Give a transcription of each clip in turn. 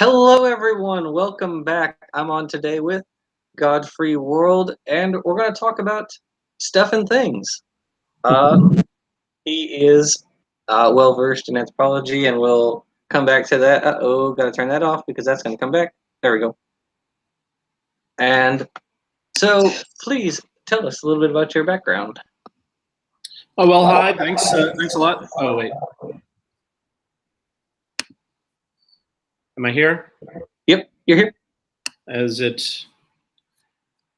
Hello, everyone. Welcome back. I'm on today with Godfrey World, and we're going to talk about stuff and things. He is well versed in anthropology, and we'll come back to that. Got to turn that off because that's going to come back. There we go. And so, please tell us a little bit about your background. Oh, well, hi. Thanks a lot. Oh, wait. Am I here? Yep, you're here. I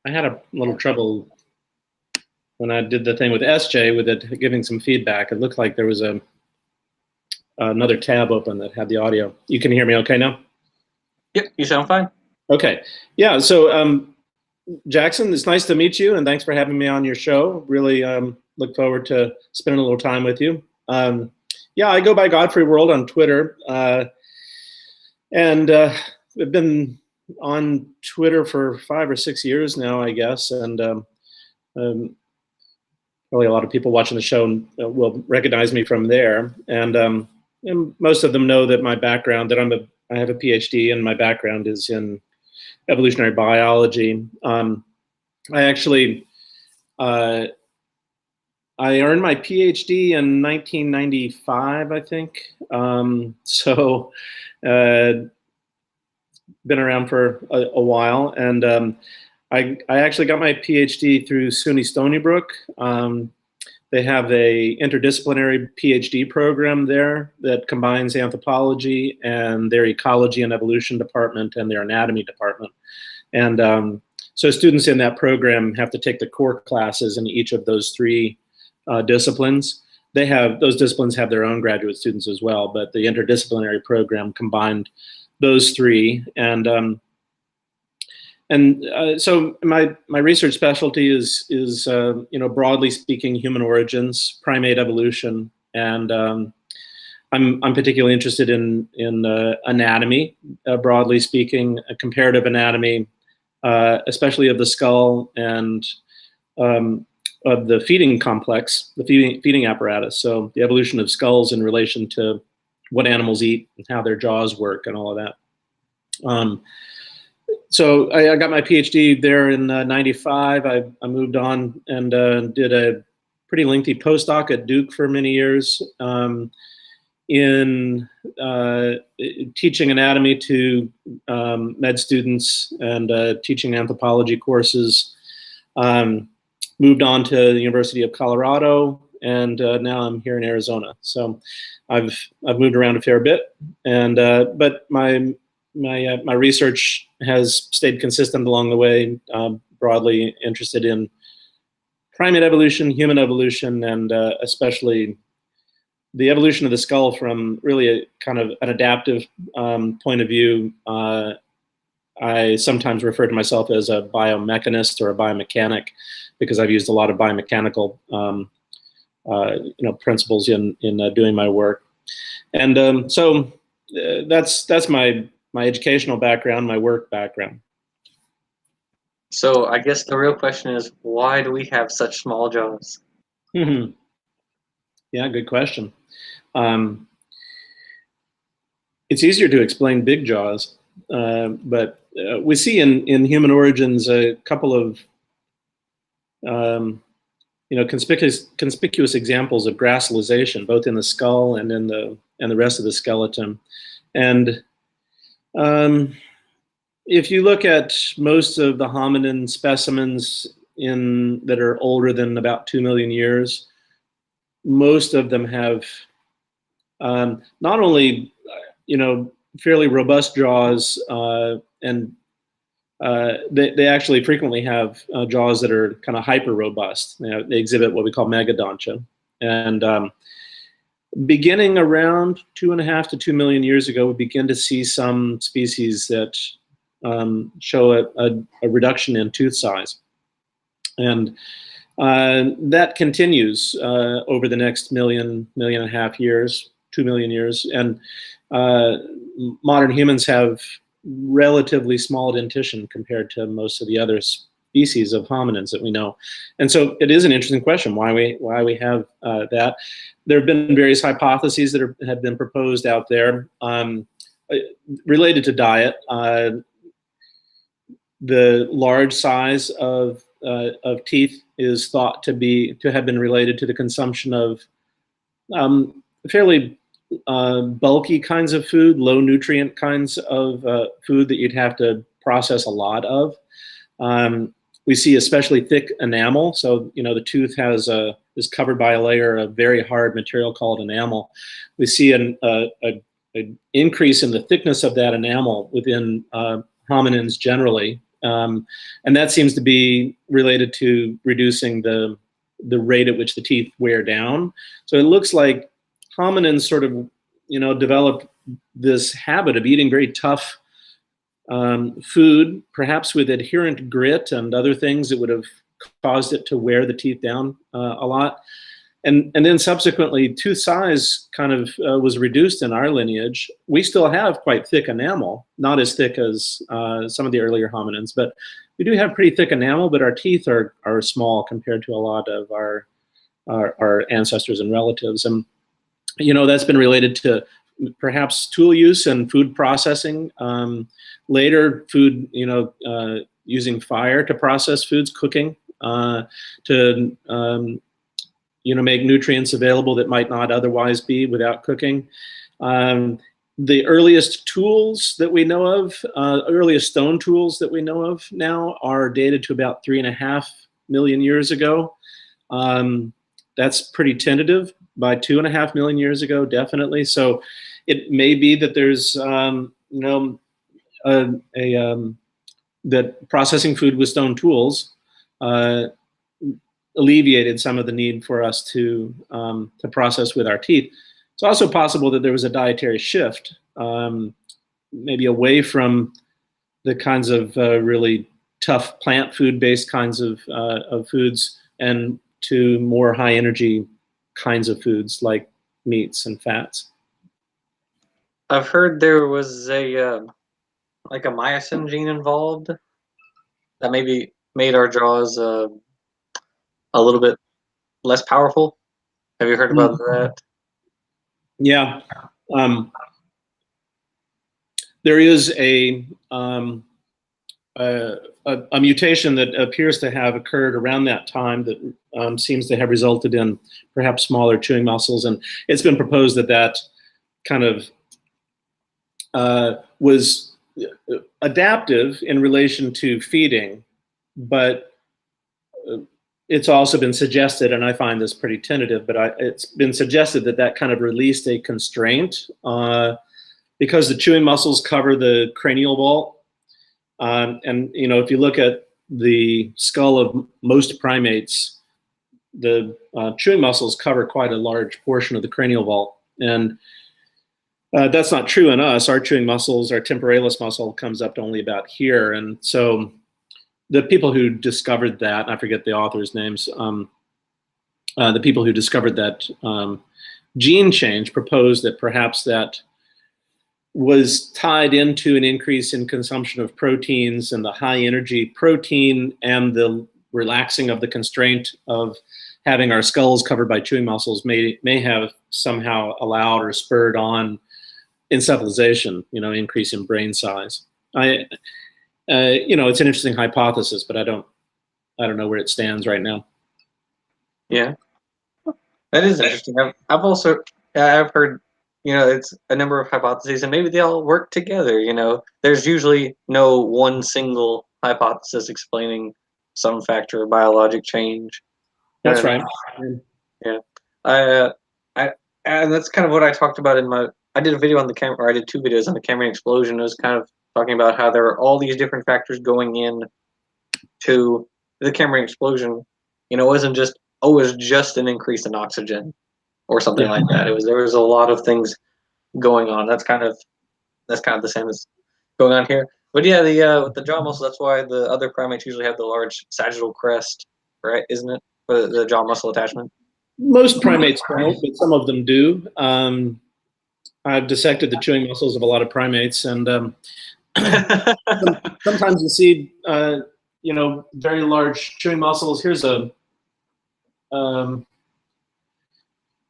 had a little trouble when I did the thing with SJ with it giving some feedback. It looked like there was another tab open that had the audio. You can hear me okay now? Yep, you sound fine. Okay. Yeah, so Jackson, it's nice to meet you, and thanks for having me on your show. Really look forward to spending a little time with you. Yeah, I go by Godfrey World on Twitter. And I've been on Twitter for 5 or 6 years now, I guess, and probably a lot of people watching the show will recognize me from there. And most of them know that my background, that I have a PhD, and my background is in evolutionary biology. I earned my PhD in 1995, I think. Been around for a while, and I actually got my PhD through SUNY Stony Brook. They have a interdisciplinary PhD program there that combines anthropology and their ecology and evolution department and their anatomy department. And so students in that program have to take the core classes in each of those three disciplines. Those disciplines have their own graduate students as well, but the interdisciplinary program combined those three. And so my research specialty is broadly speaking, human origins, primate evolution, and I'm particularly interested in anatomy, broadly speaking, comparative anatomy, especially of the skull and of the feeding complex, the feeding apparatus. So the evolution of skulls in relation to what animals eat and how their jaws work and all of that. So I got my PhD there in 95. I moved on and did a pretty lengthy postdoc at Duke for many years in teaching anatomy to med students and teaching anthropology courses. Moved on to the University of Colorado, and now I'm here in Arizona. So I've moved around a fair bit, and but my research has stayed consistent along the way. Broadly interested in primate evolution, human evolution, and especially the evolution of the skull from really a kind of an adaptive point of view. I sometimes refer to myself as a biomechanist or a biomechanic because I've used a lot of biomechanical principles in doing my work. And so that's my educational background, my work background. So I guess the real question is, why do we have such small jaws? Mm-hmm. Yeah, good question. It's easier to explain big jaws, but we see in human origins a couple of conspicuous examples of gracilization, both in the skull and in the rest of the skeleton. And if you look at most of the hominin specimens that are older than about 2 million years, most of them have not only fairly robust jaws, and they actually frequently have jaws that are kind of hyper robust. They exhibit what we call megadontia. And beginning around 2.5 to 2 million years ago, we begin to see some species that show a reduction in tooth size. And that continues over the next million and a half years, 2 million years. And modern humans have relatively small dentition compared to most of the other species of hominins that we know. And so it is an interesting question why we have that. There have been various hypotheses that have been proposed out there. related to diet, the large size of teeth is thought to have been related to the consumption of fairly bulky kinds of food, low nutrient kinds of food that you'd have to process a lot of. We see especially thick enamel. So, the tooth is covered by a layer of very hard material called enamel. We see an increase in the thickness of that enamel within hominins generally. And that seems to be related to reducing the rate at which the teeth wear down. So it looks like hominins sort of, developed this habit of eating very tough food, perhaps with adherent grit and other things that would have caused it to wear the teeth down a lot. And then subsequently, tooth size kind of was reduced in our lineage. We still have quite thick enamel, not as thick as some of the earlier hominins, but we do have pretty thick enamel, but our teeth are small compared to a lot of our ancestors and relatives. And, that's been related to perhaps tool use and food processing. Later, food, using fire to process foods, cooking, to make nutrients available that might not otherwise be without cooking. The earliest tools that we know of, earliest stone tools that we know of now are dated to about 3.5 million years ago. That's pretty tentative. By 2.5 million years ago, definitely. So it may be that there's, that processing food with stone tools alleviated some of the need for us to process with our teeth. It's also possible that there was a dietary shift, maybe away from the kinds of really tough plant food-based kinds of foods and to more high-energy kinds of foods like meats and fats. I've heard there was a myosin gene involved that maybe made our jaws a little bit less powerful. Have you heard about that? Yeah. There is a mutation that appears to have occurred around that time that seems to have resulted in perhaps smaller chewing muscles. And it's been proposed that kind of was adaptive in relation to feeding, but it's also been suggested, and I find this pretty tentative, but it's been suggested that kind of released a constraint because the chewing muscles cover the cranial vault. And if you look at the skull of most primates, the chewing muscles cover quite a large portion of the cranial vault. And that's not true in us. Our chewing muscles, our temporalis muscle comes up to only about here. And so the people who discovered that, I forget the authors' names, the people who discovered that gene change proposed that perhaps that was tied into an increase in consumption of proteins, and the high energy protein and the relaxing of the constraint of having our skulls covered by chewing muscles may have somehow allowed or spurred on encephalization, increase in brain size. It's an interesting hypothesis, but I don't know where it stands right now. Yeah, that is interesting. I've heard, it's a number of hypotheses, and maybe they all work together. There's usually no one single hypothesis explaining some factor of biologic change. That's right. Yeah, and that's kind of what I talked about I did a video on the or I did 2 videos on the Cambrian explosion. I was kind of talking about how there are all these different factors going in to the Cambrian explosion. It wasn't just, it was just an increase in oxygen or something like that. There was a lot of things going on. That's kind of the same as going on here. But yeah, with the jaw muscle, that's why the other primates usually have the large sagittal crest, right? Isn't it, for the jaw muscle attachment? Most primates don't, but some of them do. I've dissected the chewing muscles of a lot of primates, and sometimes you see, very large chewing muscles. Here's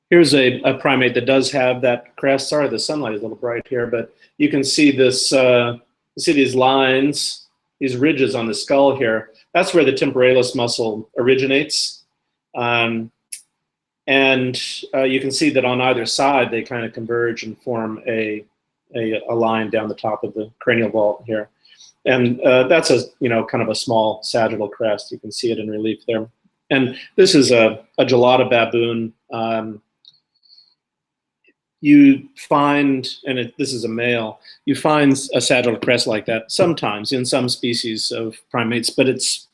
Here's a primate that does have that crest. Sorry, the sunlight is a little bright here, but you can see this. You see these lines, these ridges on the skull here. That's where the temporalis muscle originates, and you can see that on either side they kind of converge and form a line down the top of the cranial vault here. And that's a kind of a small sagittal crest. You can see it in relief there. And this is a gelada baboon. You find, and this is a male, you find a sagittal crest like that sometimes in some species of primates, but there's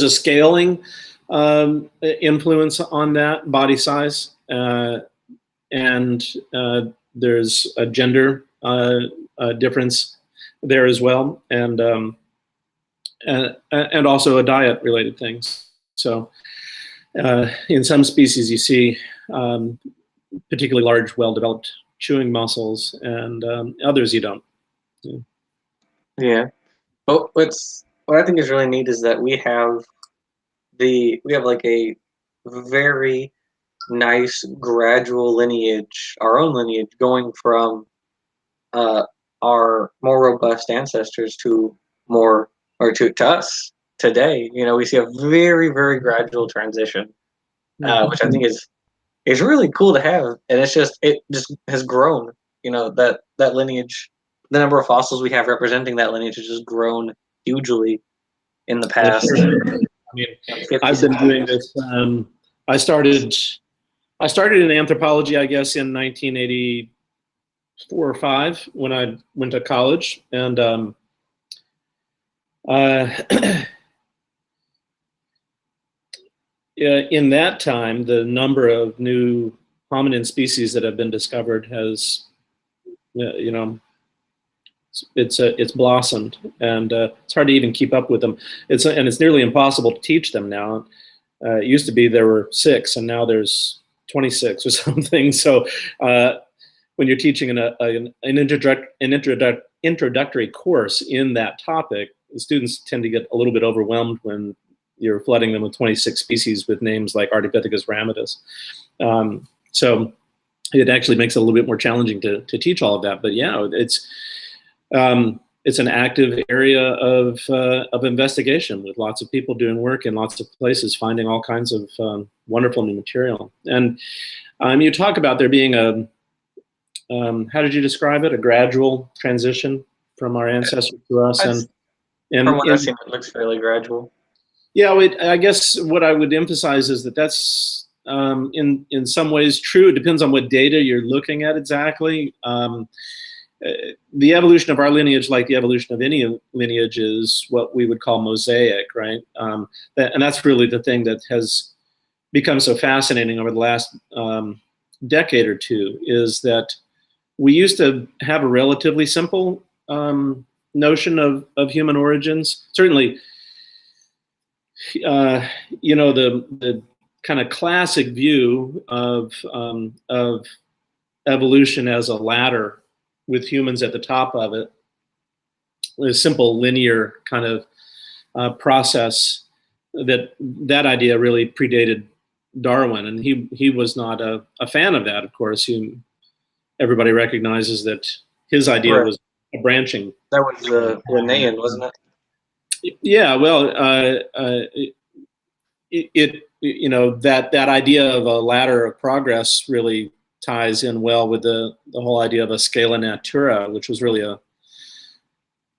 a scaling influence on that body size, and there's a gender difference there as well, and also a diet related things. So in some species you see particularly large, well-developed chewing muscles, and others you don't. Yeah. But what I think is really neat is that we have like a very nice gradual lineage, our own lineage, going from our more robust ancestors to us today. We see a very, very gradual transition, which I think is really cool to have, and it just has grown. That lineage, the number of fossils we have representing that lineage has just grown hugely in the past. I mean, I've been doing this. I started in anthropology, I guess, in 1984 or 5 when I went to college, and in that time, the number of new hominin species that have been discovered has, it's blossomed, and it's hard to even keep up with them. It's nearly impossible to teach them now. It used to be there were 6, and now there's 26 or something. So when you're teaching an introductory course in that topic, the students tend to get a little bit overwhelmed when you're flooding them with 26 species with names like Ardipithecus ramidus. So it actually makes it a little bit more challenging to teach all of that. But yeah, it's an active area of investigation with lots of people doing work in lots of places, finding all kinds of wonderful new material. And you talk about there being how did you describe it? A gradual transition from our ancestors to us. And from what I've seen, it looks fairly gradual. Yeah, I guess what I would emphasize is that's in some ways true. It depends on what data you're looking at exactly. The evolution of our lineage, like the evolution of any lineage, is what we would call mosaic, right? And that's really the thing that has become so fascinating over the last decade or two, is that we used to have a relatively simple notion of human origins. Certainly, the kind of classic view of evolution as a ladder with humans at the top of it, a simple linear kind of process. That idea really predated Darwin, and he was not a fan of that. Of course, everybody recognizes that his idea was a branching. That was Linnaean, wasn't it? Yeah, well, that idea of a ladder of progress really ties in well with the whole idea of a scala natura, which was really I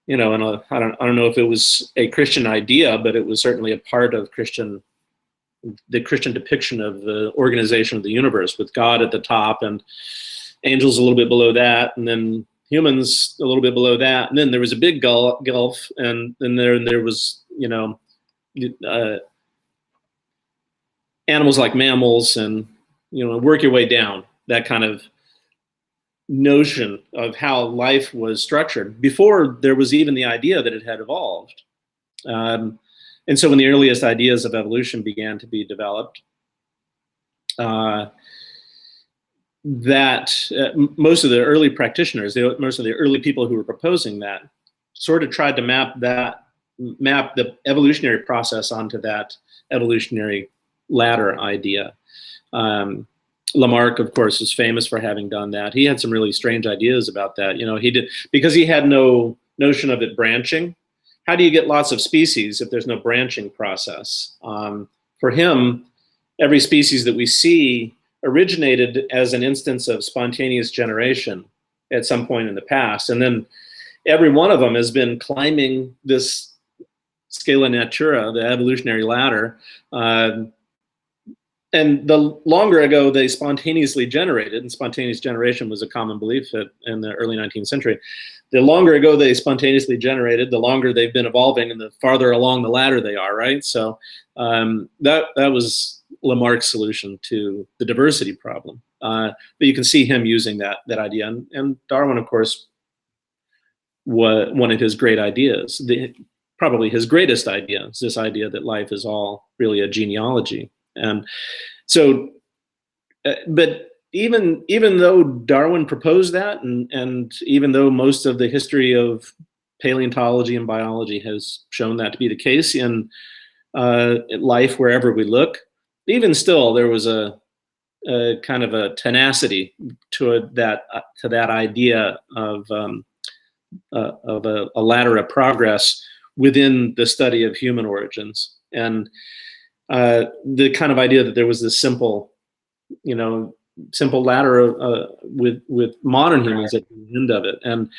don't know if it was a Christian idea, but it was certainly a part of the Christian depiction of the organization of the universe, with God at the top and angels a little bit below that, and then humans a little bit below that, and then there was a big gulf, and then there was animals like mammals, and work your way down, that kind of notion of how life was structured before there was even the idea that it had evolved. And so when the earliest ideas of evolution began to be developed, most of the early practitioners, most of the early people who were proposing that, sort of tried to map the evolutionary process onto that evolutionary ladder idea. Lamarck, of course, is famous for having done that. He had some really strange ideas about that. He did, because he had no notion of it branching. How do you get lots of species if there's no branching process? For him, every species that we see originated as an instance of spontaneous generation at some point in the past. And then every one of them has been climbing this scala natura, the evolutionary ladder. And the longer ago they spontaneously generated, and spontaneous generation was a common belief in the early 19th century, the longer ago they spontaneously generated, the longer they've been evolving and the farther along the ladder they are, right? So that was Lamarck's solution to the diversity problem. But you can see him using that idea. And Darwin, of course, one of his great ideas, probably his greatest idea, is this idea that life is all really a genealogy. And so, but even though Darwin proposed that, and even though most of the history of paleontology and biology has shown that to be the case in life wherever we look, even still there was a kind of a tenacity to that idea of a ladder of progress within the study of human origins. And the kind of idea that there was this simple ladder with modern humans at the end of it. And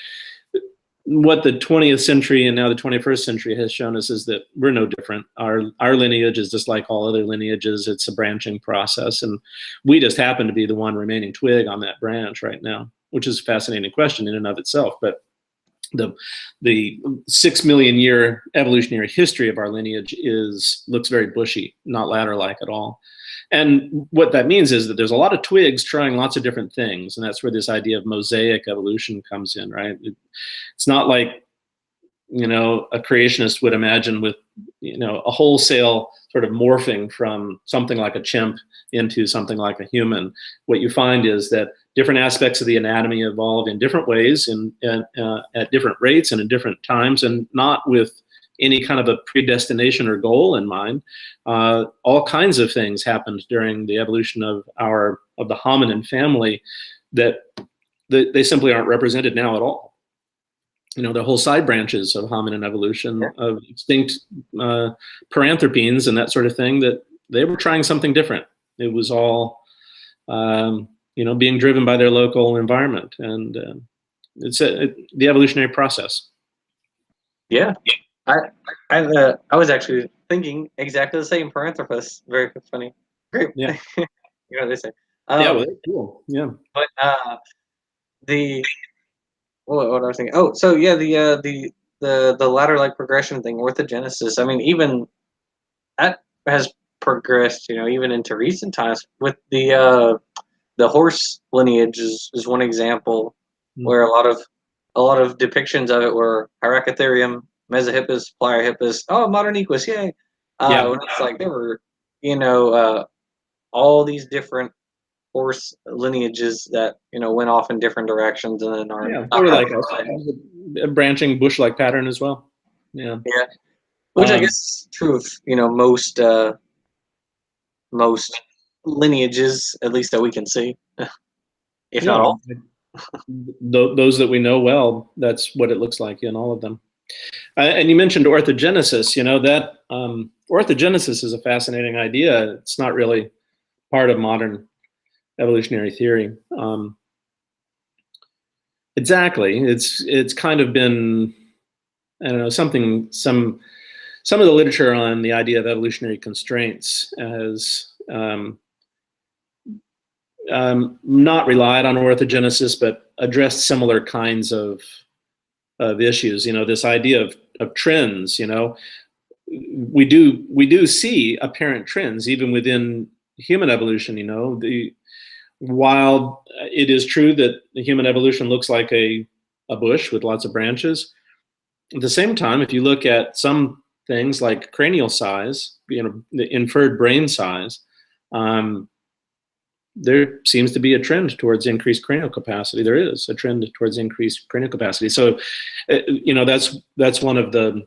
what the 20th century and now the 21st century has shown us is that we're no different. Our lineage is just like all other lineages. It's a branching process, and we just happen to be the one remaining twig on that branch right now, which is a fascinating question in and of itself. But the 6 million year evolutionary history of our lineage looks very bushy, not ladder-like at all. And what that means is that there's a lot of twigs trying lots of different things, and that's where this idea of mosaic evolution comes in, right? It's not like, a creationist would imagine with, a wholesale sort of morphing from something like a chimp into something like a human. What you find is that different aspects of the anatomy evolve in different ways and at different rates and in different times, and not with any kind of a predestination or goal in mind. All kinds of things happened during the evolution of the hominin family that they simply aren't represented now at all. The whole side branches of hominin evolution, of extinct paranthropines and that sort of thing, that they were trying something different. It was all, being driven by their local environment, and it's the evolutionary process. Yeah, I was actually thinking exactly the same. Paranthropus, very funny. Great. Yeah. They say. Yeah, well, that's cool. Yeah. But what I was thinking. Oh, so yeah, the ladder-like progression thing, orthogenesis. I mean, even that has progressed. Even into recent times with the horse lineage is one example where a lot of depictions of it were Hyracotherium, Mesohippus, Pliohippus. Oh, modern equus, yay! When it's like there were, all these different horse lineages that went off in different directions, and then or like a branching bush-like pattern as well. Yeah. Which I guess is true of most lineages, at least that we can see, if not all. Those that we know well, that's what it looks like in all of them. And you mentioned orthogenesis. That orthogenesis is a fascinating idea. It's not really part of modern evolutionary theory. Exactly. It's kind of been, I don't know, some of the literature on the idea of evolutionary constraints has not relied on orthogenesis, but addressed similar kinds of issues. This idea of trends. We do see apparent trends even within human evolution. While it is true that the human evolution looks like a bush with lots of branches, at the same time, if you look at some things like cranial size, the inferred brain size, there seems to be a trend towards increased cranial capacity. There is a trend towards increased cranial capacity. So, that's one of the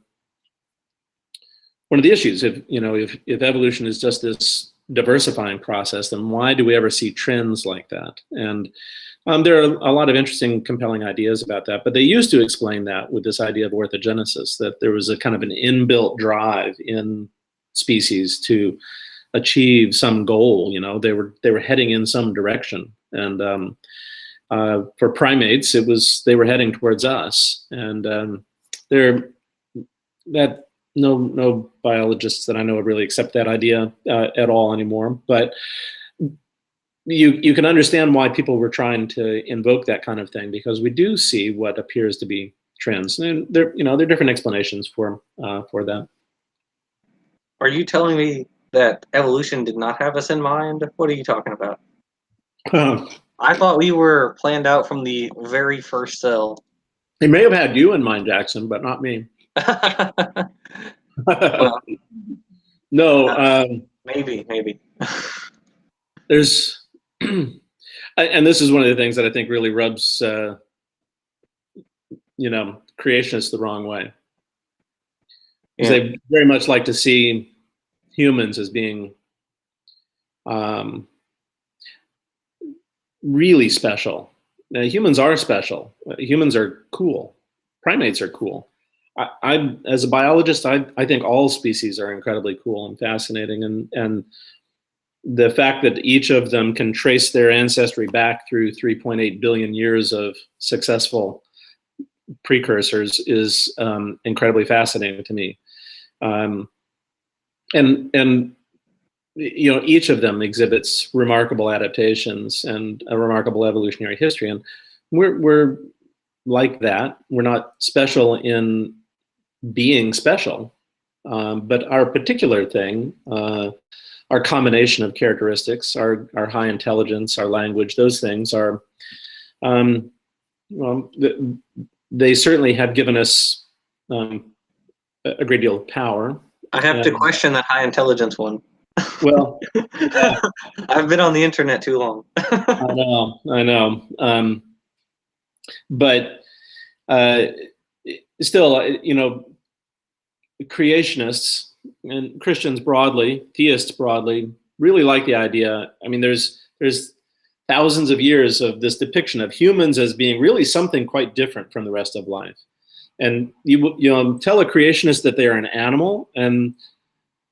issues. If evolution is just this diversifying process, then why do we ever see trends like that? And there are a lot of interesting, compelling ideas about that, but they used to explain that with this idea of orthogenesis, that there was a kind of an inbuilt drive in species to achieve some goal. You know, they were heading in some direction, and for primates, they were heading towards us, and that no biologists that I know really accept that idea at all anymore, but you can understand why people were trying to invoke that kind of thing, because we do see what appears to be trends, and there are different explanations for that. Are you telling me that evolution did not have us in mind? What are you talking about? I thought we were planned out from the very first cell. They may have had you in mind, Jackson, but not me. Well, no, maybe. There's, and this is one of the things that I think really rubs, creationists the wrong way. Because they very much like to see humans as being really special. Now, humans are special. Humans are cool. Primates are cool. I as a biologist, I think all species are incredibly cool and fascinating, and the fact that each of them can trace their ancestry back through 3.8 billion years of successful precursors is incredibly fascinating to me. And each of them exhibits remarkable adaptations and a remarkable evolutionary history, and we're like that. We're not special in being special, but our particular thing, our combination of characteristics, our high intelligence, our language, those things are, they certainly have given us a great deal of power. I have to question that high intelligence one. Well, I've been on the internet too long. I know. But still, creationists and Christians broadly, theists broadly, really like the idea. I mean, there's thousands of years of this depiction of humans as being really something quite different from the rest of life. And you tell a creationist that they're an animal, and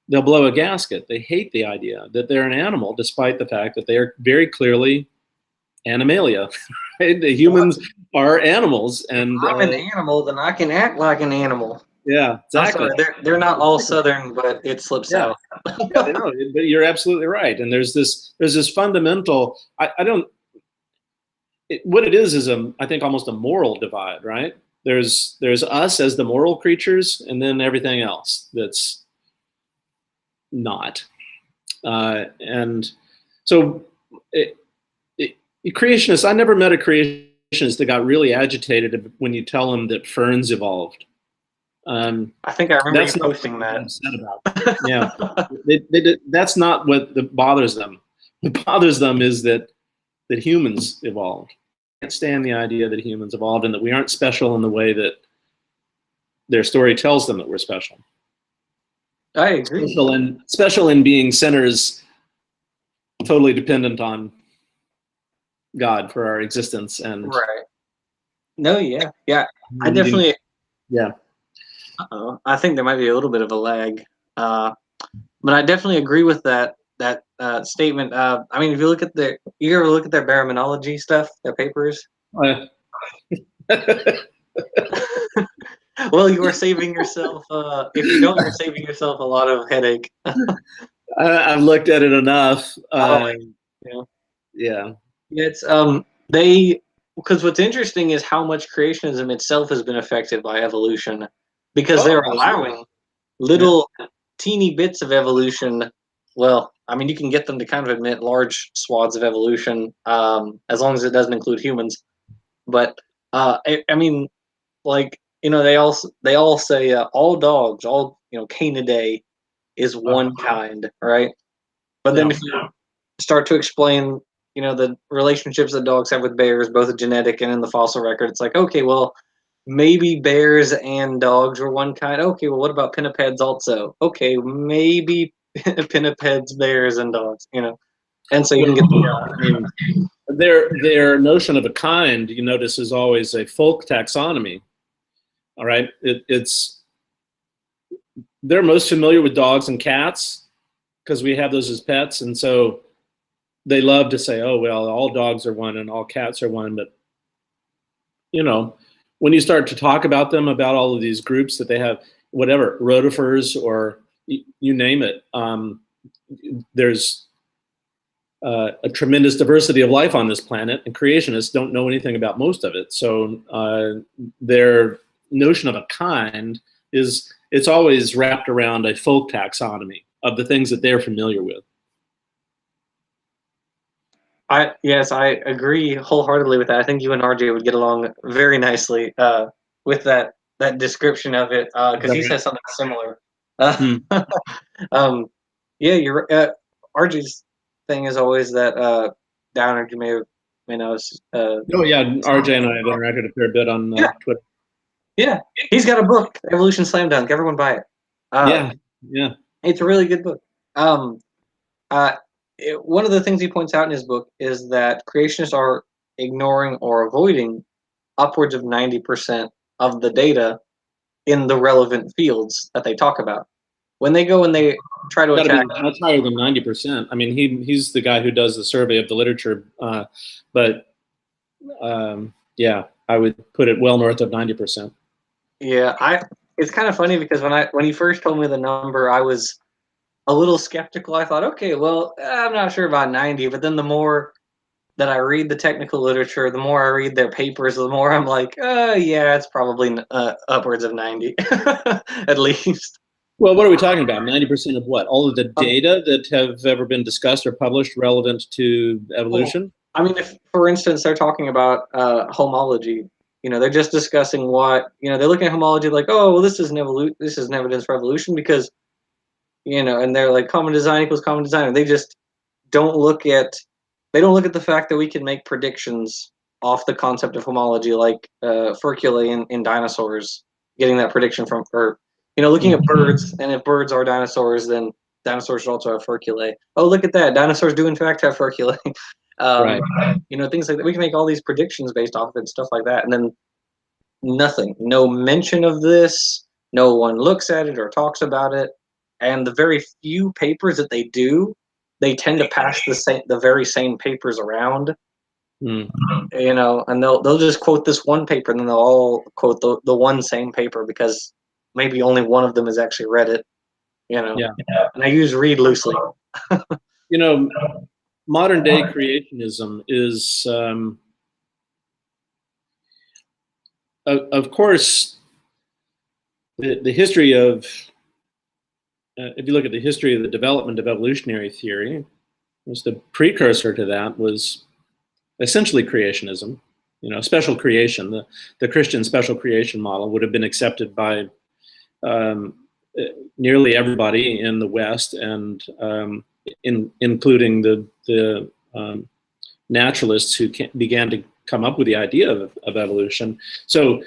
they'll blow a gasket. They hate the idea that they're an animal, despite the fact that they are very clearly animalia. Right? The humans are animals, and I'm an animal, then I can act like an animal. Yeah, exactly. Sorry, they're not all Southern, but it slips out. Yeah, I know, but you're absolutely right. And there's this fundamental. What it is I think almost a moral divide, right? There's us as the moral creatures, and then everything else that's not. And so, creationists. I never met a creationist that got really agitated when you tell them that ferns evolved. I think I remember you posting that. About. Yeah, that's not what bothers them. What bothers them is that humans evolved. They can't stand the idea that humans evolved and that we aren't special in the way that their story tells them that we're special. I agree. Special in being sinners, totally dependent on God for our existence. And right. No, yeah. I definitely. Yeah. I think there might be a little bit of a lag, but I definitely agree with that statement. I mean, if you look at you ever look at their baraminology stuff, their papers? Oh, yeah. Well, you are saving yourself. If you don't, you're saving yourself a lot of headache. I've looked at it enough. Yeah. It's because what's interesting is how much creationism itself has been affected by evolution. Because they're allowing little teeny bits of evolution. Well, I mean, you can get them to kind of admit large swaths of evolution, as long as it doesn't include humans. But I mean, like, they all say all dogs, all Canidae is one kind, right? But then if you start to explain, the relationships that dogs have with bears, both genetic and in the fossil record, it's like, okay, well, maybe bears and dogs were one kind. Okay, well, what about pinnipeds also? Okay, maybe pinnipeds, bears, and dogs. And so you can get I mean, their notion of a kind, you notice, is always a folk taxonomy. All right, they're most familiar with dogs and cats because we have those as pets, and so they love to say, "Oh well, all dogs are one and all cats are one." But when you start to talk about them, about all of these groups that they have, whatever, rotifers or you name it, there's a tremendous diversity of life on this planet, and creationists don't know anything about most of it. So their notion of a kind it's always wrapped around a folk taxonomy of the things that they're familiar with. Yes, I agree wholeheartedly with that. I think you and RJ would get along very nicely with that description of it because he says something similar. Yeah, you're RJ's thing is always that Downer. You may know. Oh yeah, RJ and I have interacted a fair bit on Twitter. Yeah, he's got a book, Evolution Slam Dunk. Everyone buy it. Yeah, it's a really good book. One of the things he points out in his book is that creationists are ignoring or avoiding upwards of 90% of the data in the relevant fields that they talk about. When they go and they try to attack, that's higher than 90%. I mean, he's the guy who does the survey of the literature, but yeah, I would put it well north of 90%. Yeah, it's kind of funny because when he first told me the number, I was a little skeptical. I thought, okay, well, I'm not sure about 90, but then the more that I read the technical literature, the more I read their papers, the more I'm like, yeah, it's probably upwards of 90 at least. Well, what are we talking about? 90% of what? All of the data that have ever been discussed or published relevant to evolution? I mean, if, for instance, they're talking about homology, they're just discussing what, they're looking at homology like, oh, well, this is an evidence for evolution because, and they're like common design equals common design. They just don't look at the fact that we can make predictions off the concept of homology, like Furculae in dinosaurs, getting that prediction from, or, looking at birds, and if birds are dinosaurs, then dinosaurs should also have Furculae. Oh, look at that. Dinosaurs do in fact have Furculae. Right. Things like that. We can make all these predictions based off of it and stuff like that. And then nothing, no mention of this. No one looks at it or talks about it. And the very few papers that they do, they tend to pass the very same papers around. And they'll just quote this one paper, and then they'll all quote the one same paper because maybe only one of them has actually read it. Yeah. And I use read loosely. Modern day creationism is, of course, the history of, if you look at the history of the development of evolutionary theory, was the precursor to that was essentially creationism. Special creation, the Christian special creation model would have been accepted by nearly everybody in the West, and including the naturalists who began to come up with the idea of evolution. So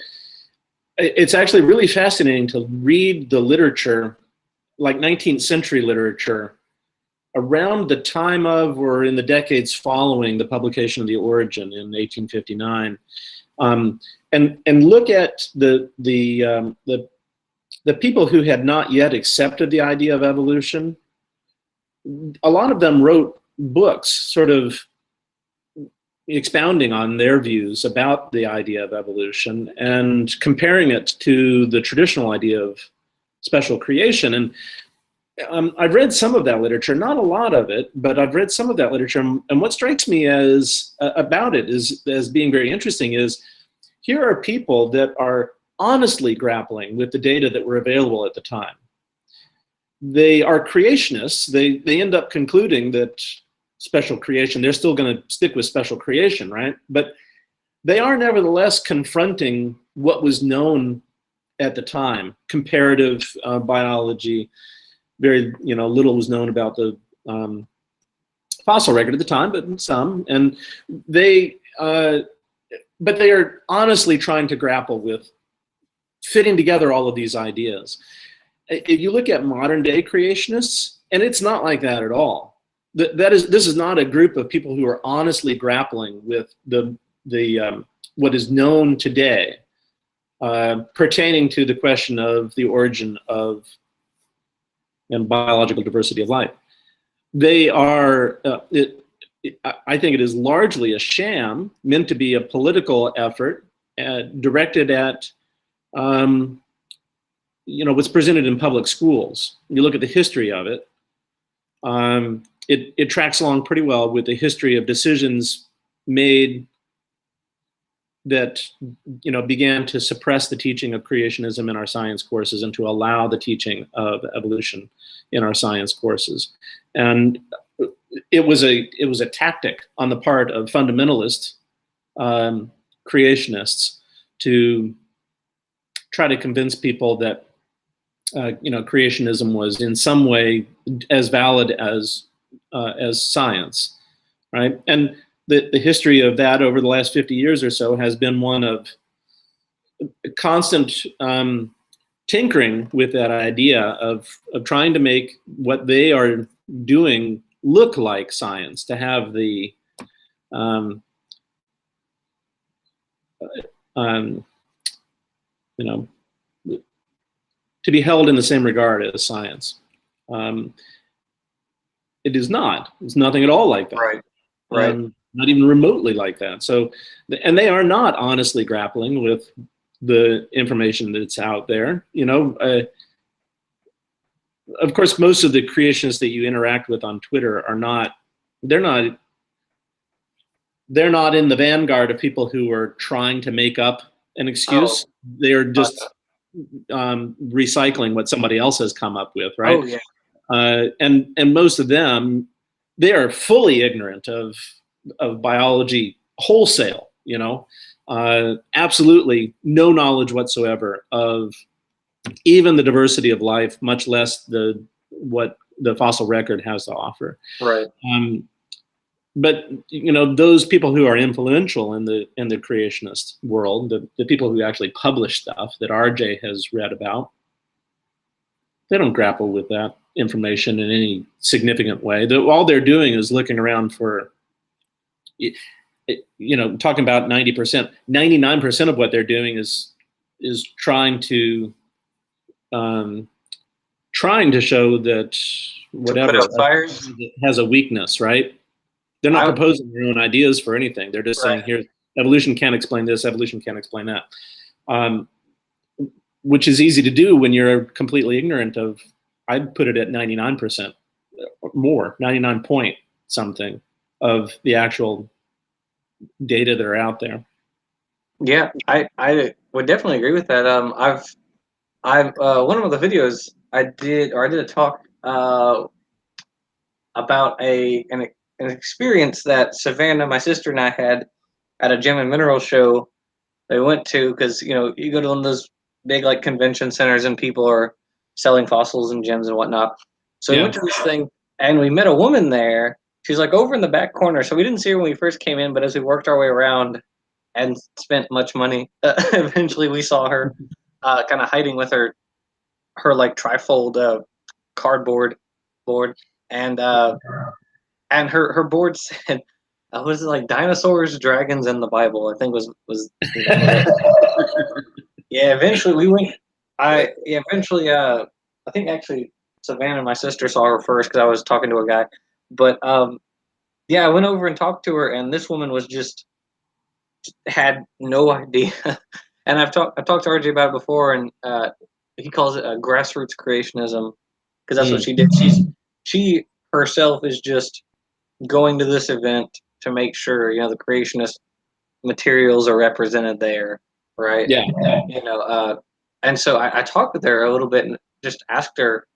it's actually really fascinating to read the literature, like 19th century literature, around the time of or in the decades following the publication of The Origin in 1859, and look at the people who had not yet accepted the idea of evolution. A lot of them wrote books sort of expounding on their views about the idea of evolution and comparing it to the traditional idea of special creation. And I've read some of that literature, not a lot of it, but I've read some of that literature. And what strikes me about it as being very interesting is here are people that are honestly grappling with the data that were available at the time. They are creationists. They end up concluding that special creation, they're still going to stick with special creation, right? But they are nevertheless confronting what was known at the time, comparative biology. Very, little was known about the fossil record at the time, but some. And but they are honestly trying to grapple with fitting together all of these ideas. If you look at modern day creationists, And it's not like that at all. This is not a group of people who are honestly grappling with the what is known today pertaining to the question of the origin of and biological diversity of life. They are, I think it is largely a sham, meant to be a political effort directed at, what's presented in public schools. You look at the history of it, it tracks along pretty well with the history of decisions made that began to suppress the teaching of creationism in our science courses and to allow the teaching of evolution in our science courses. And it was a tactic on the part of fundamentalist creationists to try to convince people that creationism was in some way as valid as science, right? And the history of that over the last 50 years or so has been one of constant tinkering with that idea of trying to make what they are doing look like science, to have the to be held in the same regard as science. It is not. It's nothing at all like that. Right. Right. Not even remotely like that. So, and they are not honestly grappling with the information that's out there. Of course, most of the creationists that you interact with on Twitter are not. They're not in the vanguard of people who are trying to make up an excuse. Oh. They're just recycling what somebody else has come up with, right? Oh, yeah. And most of them, they are fully ignorant of biology wholesale, absolutely no knowledge whatsoever of even the diversity of life, much less what the fossil record has to offer. Right. But those people who are influential in the creationist world, the people who actually publish stuff that RJ has read about, they don't grapple with that information in any significant way. All they're doing is looking around for, talking about 90%, 99% of what they're doing is trying to show that whatever has a weakness, right? They're not proposing their own ideas for anything. They're just saying, here, evolution can't explain this, evolution can't explain that. Which is easy to do when you're completely ignorant of, I'd put it at 99% more, 99 point something of the actual data that are out there. Yeah, I would definitely agree with that. I've one of the videos I did a talk about an experience that Savannah, my sister, and I had at a gem and mineral show they went to, because you go to one of those big like convention centers and people are selling fossils and gems and whatnot. So we went to this thing and we met a woman there. She's like over in the back corner, so we didn't see her when we first came in, but as we worked our way around and spent much money, eventually we saw her kind of hiding with her like trifold cardboard board, and her board said, was it like dinosaurs, dragons, and the Bible? I think was yeah. Eventually we went. I think actually Savannah, my sister, saw her first because I was talking to a guy, but yeah, I went over and talked to her, and this woman was just had no idea. And I've talked to RJ about it before, and he calls it a grassroots creationism, because that's what she did. She herself is just going to this event to make sure the creationist materials are represented there, right? Yeah. And so I talked with her a little bit and just asked her,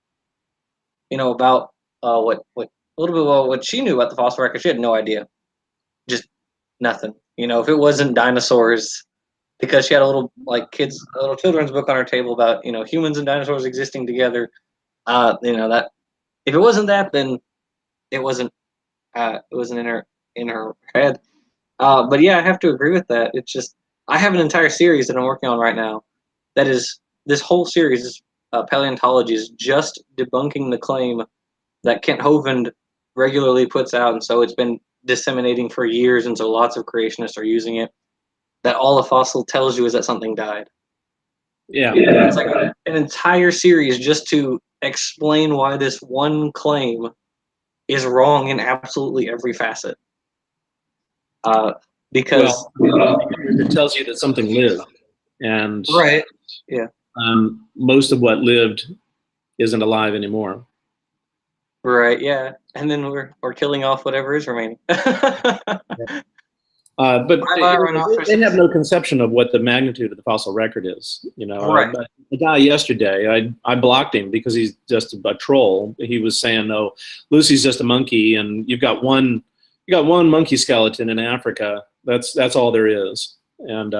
about what a little bit about what she knew about the fossil record. She had no idea, just nothing. If it wasn't dinosaurs, because she had a little children's book on her table about humans and dinosaurs existing together. That if it wasn't that, then it wasn't in her head. But yeah, I have to agree with that. It's just, I have an entire series that I'm working on right now. This whole series, paleontology, is just debunking the claim that Kent Hovind regularly puts out, and so it's been disseminating for years, and so lots of creationists are using it, that all a fossil tells you is that something died. Yeah. It's like an entire series just to explain why this one claim is wrong in absolutely every facet. Because it tells you that something lived, and right, yeah, most of what lived isn't alive anymore. right, yeah, and then we're killing off whatever is remaining. But they have no conception of what the magnitude of the fossil record is. Right. The guy yesterday, I blocked him because he's just a troll. He was saying, "No, Lucy's just a monkey, and you got one monkey skeleton in Africa. That's all there is." And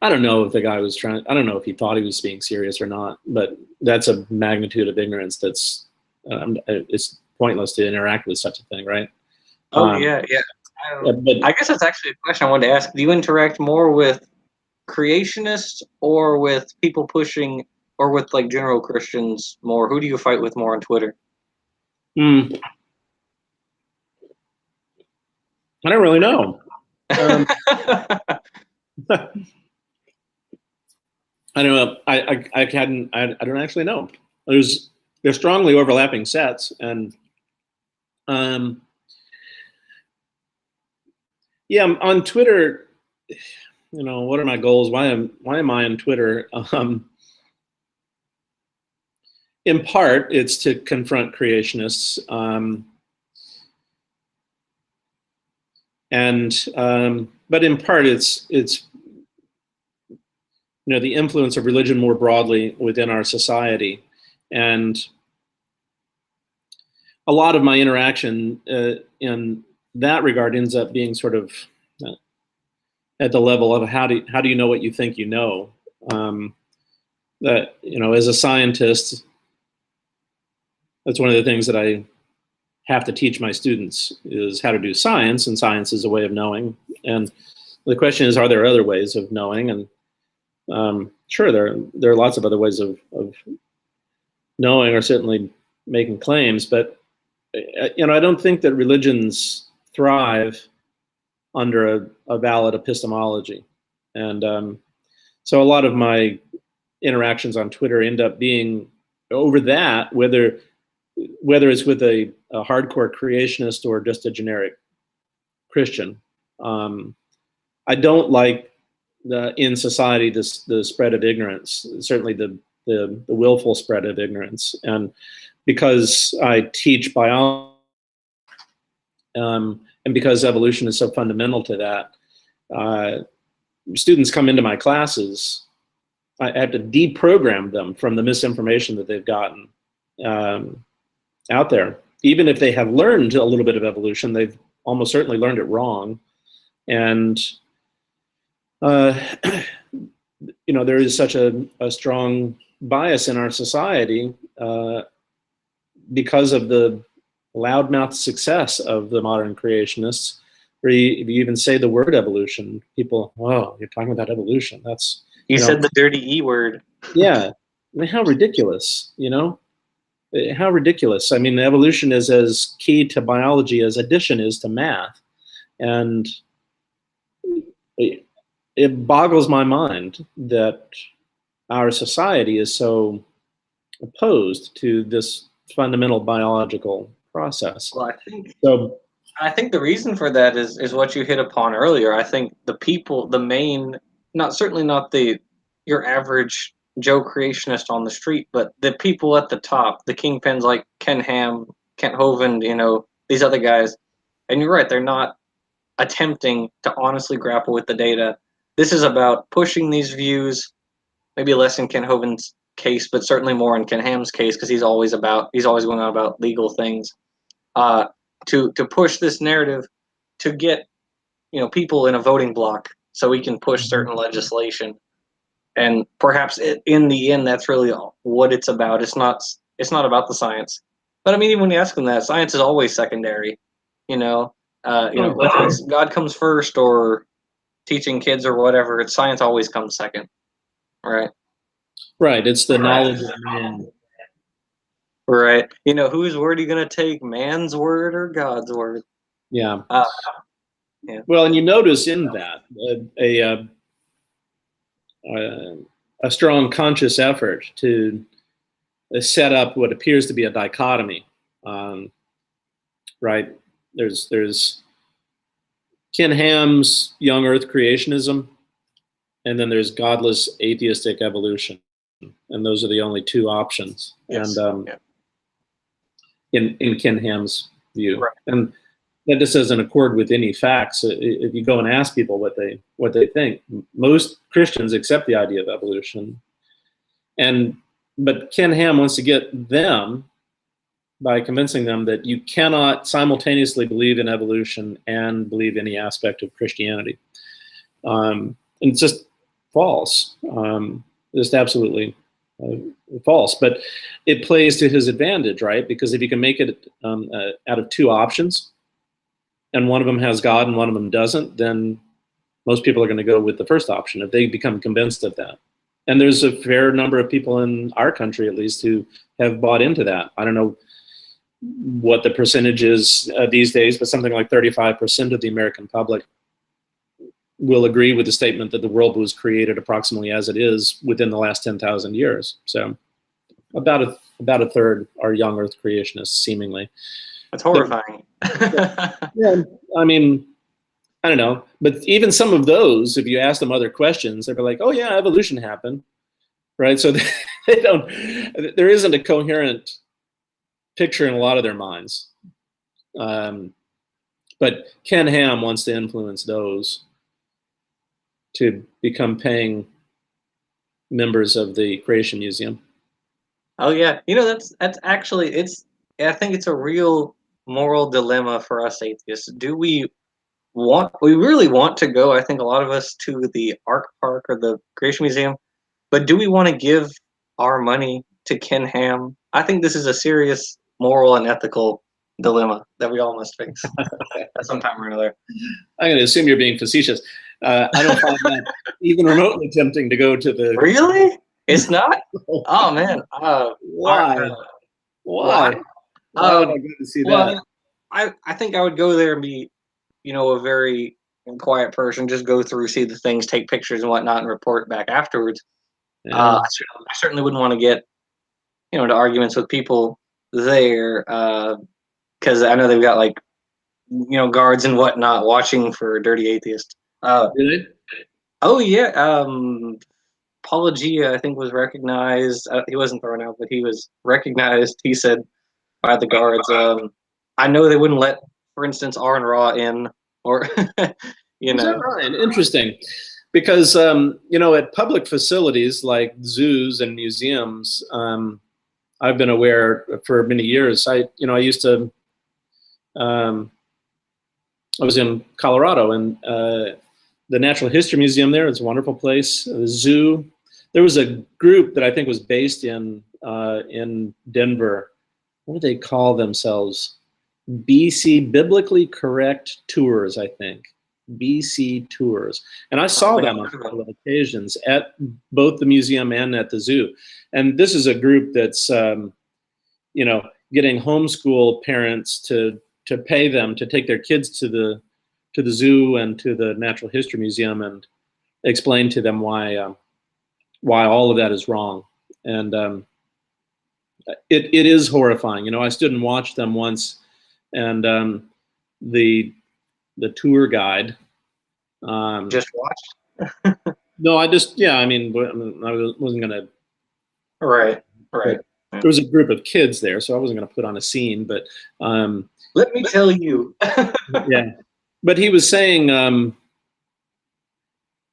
I don't know if the guy was trying. I don't know if he thought he was being serious or not. But that's a magnitude of ignorance that's it's pointless to interact with such a thing, right? Oh yeah. But I guess that's actually a question I wanted to ask. Do you interact more with creationists or with people pushing, or with like general Christians more? Who do you fight with more on Twitter? I don't really know. I don't know. I don't actually know. There's strongly overlapping sets, and yeah, on Twitter, what are my goals? Why am I on Twitter? In part, it's to confront creationists, but in part, it's the influence of religion more broadly within our society, and a lot of my interaction in that regard ends up being sort of at the level of how do you know what you think you know? That as a scientist, that's one of the things that I have to teach my students is how to do science, and science is a way of knowing. And the question is, are there other ways of knowing? And sure, there are lots of other ways of knowing, or certainly making claims, but I don't think that religions thrive under a valid epistemology. And so a lot of my interactions on Twitter end up being over that, whether it's with a hardcore creationist or just a generic Christian. I don't like in society the spread of ignorance, certainly the willful spread of ignorance. And because I teach biology, and because evolution is so fundamental to that, students come into my classes, I have to deprogram them from the misinformation that they've gotten out there. Even if they have learned a little bit of evolution, they've almost certainly learned it wrong. And there is such a strong bias in our society because of the loudmouth success of the modern creationists, where if you even say the word evolution, people, oh, you're talking about evolution. That's you said the dirty E word. Yeah, I mean, how ridiculous, How ridiculous. I mean, evolution is as key to biology as addition is to math. And it boggles my mind that our society is so opposed to this fundamental biological process. Well, I think the reason for that is what you hit upon earlier. I think the people, the main, certainly not your average Joe creationist on the street, but the people at the top, the kingpins like Ken Ham, Kent Hovind, these other guys. And you're right, they're not attempting to honestly grapple with the data. This is about pushing these views, maybe less in Ken Hovind's case, but certainly more in Ken Ham's case, because he's always going on about legal things. To push this narrative, to get people in a voting block, so we can push certain legislation, and perhaps in the end, that's really what it's about. It's not about the science. But I mean, even when you ask them that, science is always secondary. Whether it's God comes first or teaching kids or whatever, it's science always comes second, right? Right. It's the knowledge of man. Right. Whose word are you going to take? Man's word or God's word? Yeah. Uh, yeah. Well, and you notice in that a strong conscious effort to set up what appears to be a dichotomy, right? There's Ken Ham's young Earth creationism, and then there's godless atheistic evolution, and those are the only two options. Yes. And Yeah. in Ken Ham's view, Right. and that just doesn't accord with any facts. If you go and ask people what they think, most Christians accept the idea of evolution, but Ken Ham wants to get them by convincing them that you cannot simultaneously believe in evolution and believe any aspect of Christianity. And it's just false, just absolutely false. But it plays to his advantage, right? Because if you can make it out of two options, and one of them has God and one of them doesn't, then most people are going to go with the first option if they become convinced of that. And there's a fair number of people in our country, at least, who have bought into that. I don't know what the percentage is these days, but something like 35% of the American public will agree with the statement that the world was created approximately as it is within the last 10,000 years. So about a third are young Earth creationists, seemingly. That's horrifying. Yeah, I mean, I don't know, but even some of those, if you ask them other questions, they're like, "Oh yeah, evolution happened," right? So they don't. There isn't a coherent picture in a lot of their minds. But Ken Ham wants to influence those to become paying members of the Creation Museum. Oh yeah, that's actually I think it's a real moral dilemma for us atheists. Do we really want to go, I think a lot of us, to the Ark Park or the Creation Museum, but do we want to give our money to Ken Ham? I think this is a serious moral and ethical dilemma that we all must face at some time or another. I'm going to assume you're being facetious. I don't find that even remotely tempting to go to the. Really? It's not? Oh man. Why? Why? Why would I go to see that? I think I would go there and be, a very quiet person, just go through, see the things, take pictures and whatnot, and report back afterwards. Yeah. I certainly wouldn't want to get, into arguments with people there, because I know they've got guards and whatnot watching for dirty atheists. Really? Oh yeah. Paula Gia, I think, was recognized. He wasn't thrown out, but he was recognized. He said by the guards. I know they wouldn't let, for instance, Aaron Ra in, or Is that right? Interesting, because at public facilities like zoos and museums, I've been aware for many years. I used to. I was in Colorado, and the Natural History Museum there is a wonderful place. The zoo. There was a group that I think was based in Denver. What do they call themselves? BC Biblically Correct Tours, I think. BC Tours. And I saw them on a couple of occasions at both the museum and at the zoo. And this is a group that's, getting homeschool parents to pay them to take their kids to the zoo and to the Natural History Museum and explain to them why all of that is wrong. And it is horrifying. I stood and watched them once, and the tour guide just watched. No, I wasn't gonna. Right. There was a group of kids there, so I wasn't gonna put on a scene. But let me tell you. Yeah, but he was saying,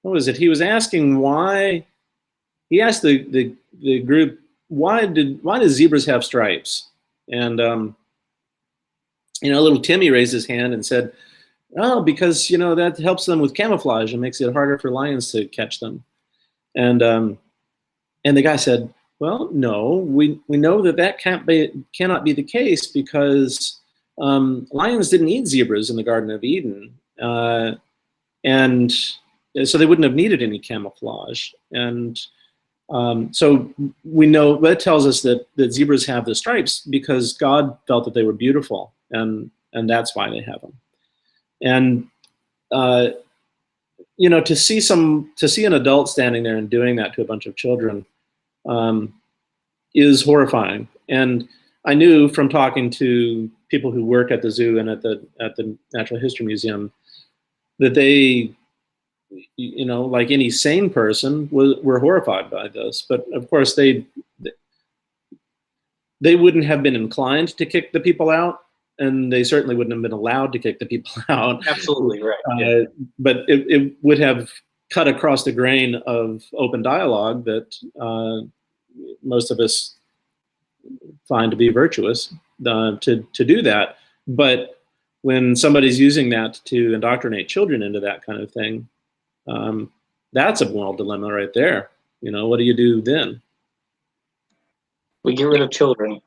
what was it? He was asking why. He asked the group, why do zebras have stripes? And little Timmy raised his hand and said, "Oh, because that helps them with camouflage and makes it harder for lions to catch them." And the guy said, "Well, no, we know that cannot be the case, because lions didn't eat zebras in the Garden of Eden, and so they wouldn't have needed any camouflage. And So we know that tells us that zebras have the stripes because God felt that they were beautiful, and that's why they have them. And to see an adult standing there and doing that to a bunch of children is horrifying. And I knew from talking to people who work at the zoo and at the Natural History Museum that they, like any sane person, were horrified by this. But of course, they wouldn't have been inclined to kick the people out, and they certainly wouldn't have been allowed to kick the people out. Absolutely right. But it would have cut across the grain of open dialogue that most of us find to be virtuous to do that. But when somebody's using that to indoctrinate children into that kind of thing, that's a moral dilemma right there. What do you do then? We get rid of children.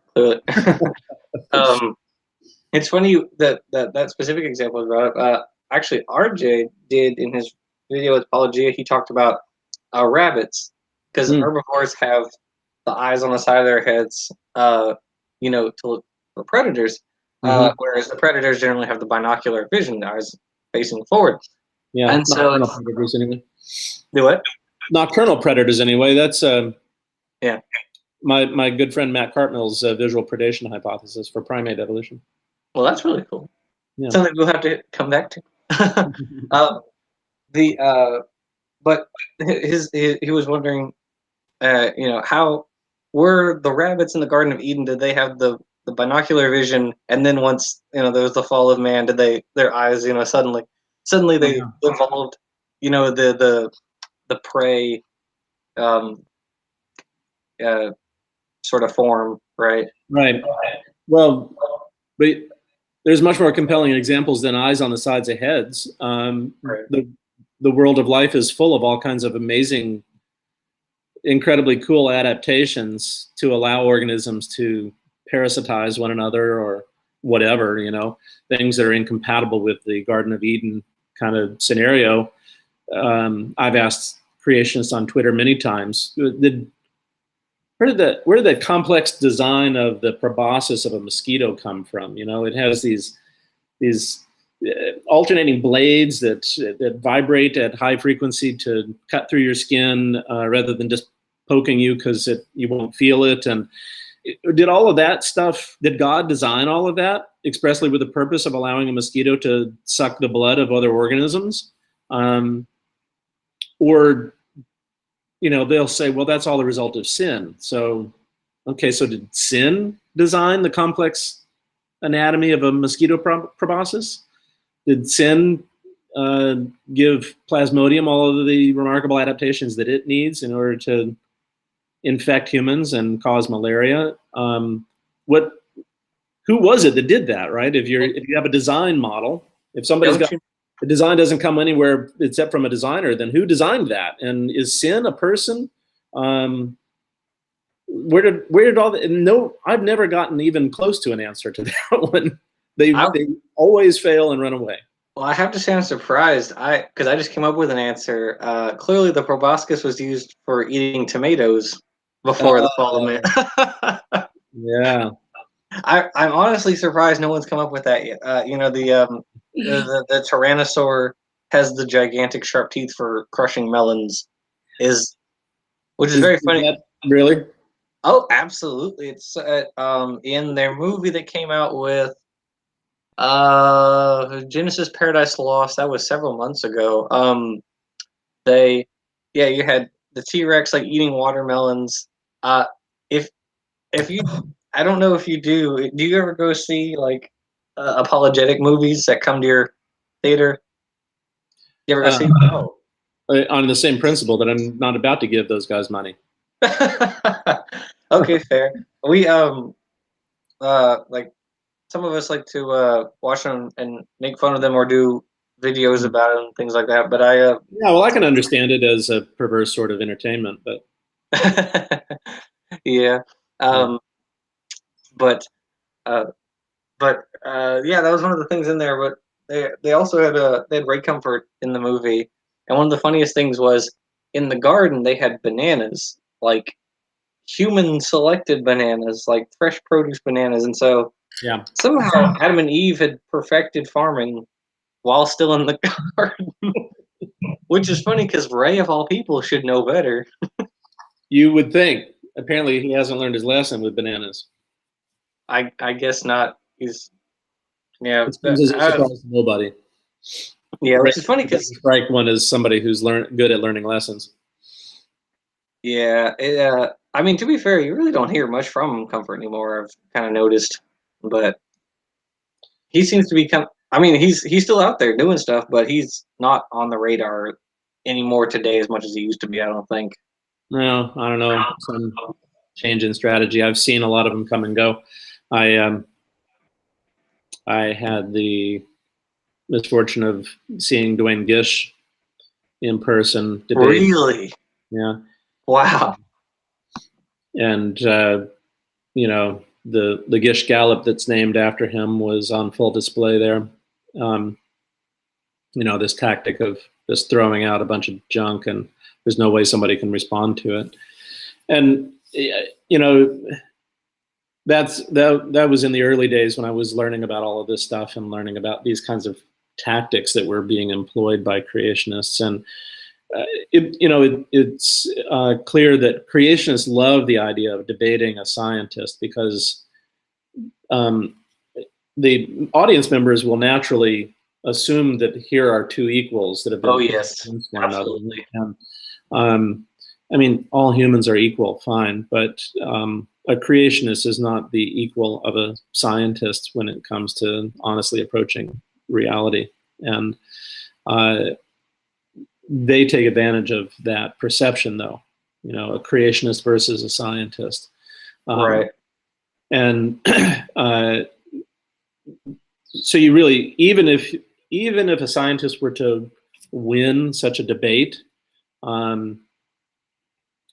It's funny that specific example was brought up. Actually, RJ did in his video with Apologia. He talked about rabbits, because herbivores have the eyes on the side of their heads, to look for predators, whereas the predators generally have the binocular vision, the eyes facing forward. Yeah, and so predators anyway. Do what? Nocturnal predators anyway. That's yeah. My good friend Matt Cartmill's visual predation hypothesis for primate evolution. Well, that's really cool. Yeah. Something we'll have to come back to. But he was wondering, how were the rabbits in the Garden of Eden? Did they have the binocular vision? And then once there was the fall of man, did their eyes suddenly they evolved? The prey sort of form, right? Right. Well, but there's much more compelling examples than eyes on the sides of heads. Right. The world of life is full of all kinds of amazing, incredibly cool adaptations to allow organisms to parasitize one another or whatever, things that are incompatible with the Garden of Eden kind of scenario. I've asked creationists on Twitter many times, where did the complex design of the proboscis of a mosquito come from? It has these alternating blades that vibrate at high frequency to cut through your skin rather than just poking you because you won't feel it. And did all of that stuff, did God design all of that expressly with the purpose of allowing a mosquito to suck the blood of other organisms? Or they'll say, well, that's all the result of sin. So, okay, so did sin design the complex anatomy of a mosquito proboscis? Did sin give Plasmodium all of the remarkable adaptations that it needs in order to infect humans and cause malaria? Who was it that did that, right? If you have a design model, if somebody's got the design doesn't come anywhere except from a designer, then who designed that? And is sin a person? Where did all that? No, I've never gotten even close to an answer to that one. They always fail and run away. Well, I have to say I'm surprised. Because I just came up with an answer. Clearly, the proboscis was used for eating tomatoes before the fall of man. Yeah. I'm honestly surprised no one's come up with that yet. The tyrannosaur has the gigantic sharp teeth for crushing melons, which is very funny. Really? Oh, absolutely! It's in their movie that came out with Genesis Paradise Lost. That was several months ago. You had the T-Rex eating watermelons. If you, I don't know if you do. Do you ever go see apologetic movies that come to your theater? You ever go see? No. On the same principle that I'm not about to give those guys money. Okay, fair. We some of us like to watch them and make fun of them or do videos about them, things like that. But yeah, well, I can understand it as a perverse sort of entertainment, but yeah. But that was one of the things in there. But they also had Ray Comfort in the movie, and one of the funniest things was in the garden they had bananas, like human selected bananas, like fresh produce bananas, and so Yeah. somehow Adam and Eve had perfected farming while still in the garden, which is funny because Ray of all people should know better. You would think. Apparently, he hasn't learned his lesson with bananas. I guess not. He's yeah It comes as a surprise to nobody. yeah, Right. which is funny because Strike one is somebody who's good at learning lessons. yeah, I mean to be fair, you really don't hear much from Comfort anymore. I've kind of noticed, but he seems to be I mean, he's still out there doing stuff, but he's not on the radar anymore today as much as he used to be. I don't think. No, I don't know. Some change in strategy. I've seen a lot of them come and go. I had the misfortune of seeing Dwayne Gish in person debate. Really? Yeah. Wow. And you know, the Gish Gallop that's named after him was on full display there. You know, this tactic of just throwing out a bunch of junk and there's no way somebody can respond to it. And you know, that was in the early days when I was learning about all of this stuff and learning about these kinds of tactics that were being employed by creationists. And it's clear that creationists love the idea of debating a scientist because the audience members will naturally assume that here are two equals that have been yes, one absolutely. another. I mean, all humans are equal, fine, but a creationist is not the equal of a scientist when it comes to honestly approaching reality. And they take advantage of that perception, though, you know, a creationist versus a scientist. Right. And so you really, even if a scientist were to win such a debate,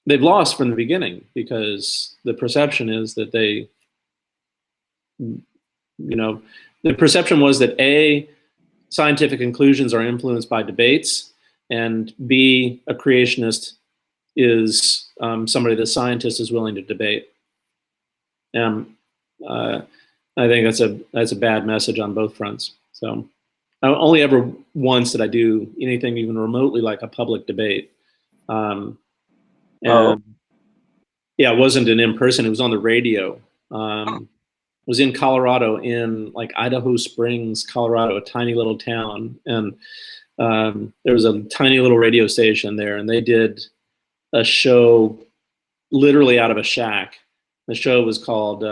they've lost from the beginning because the perception is that they, you know, the perception was that A, scientific conclusions are influenced by debates, and B, a creationist is somebody the scientist is willing to debate. And I think that's a bad message on both fronts. So only ever once did I do anything even remotely like a public debate. And yeah, it wasn't an in-person, it was on the radio. It was in Colorado, in like Idaho Springs, Colorado, a tiny little town. And there was a tiny little radio station there, and they did a show literally out of a shack. The show was called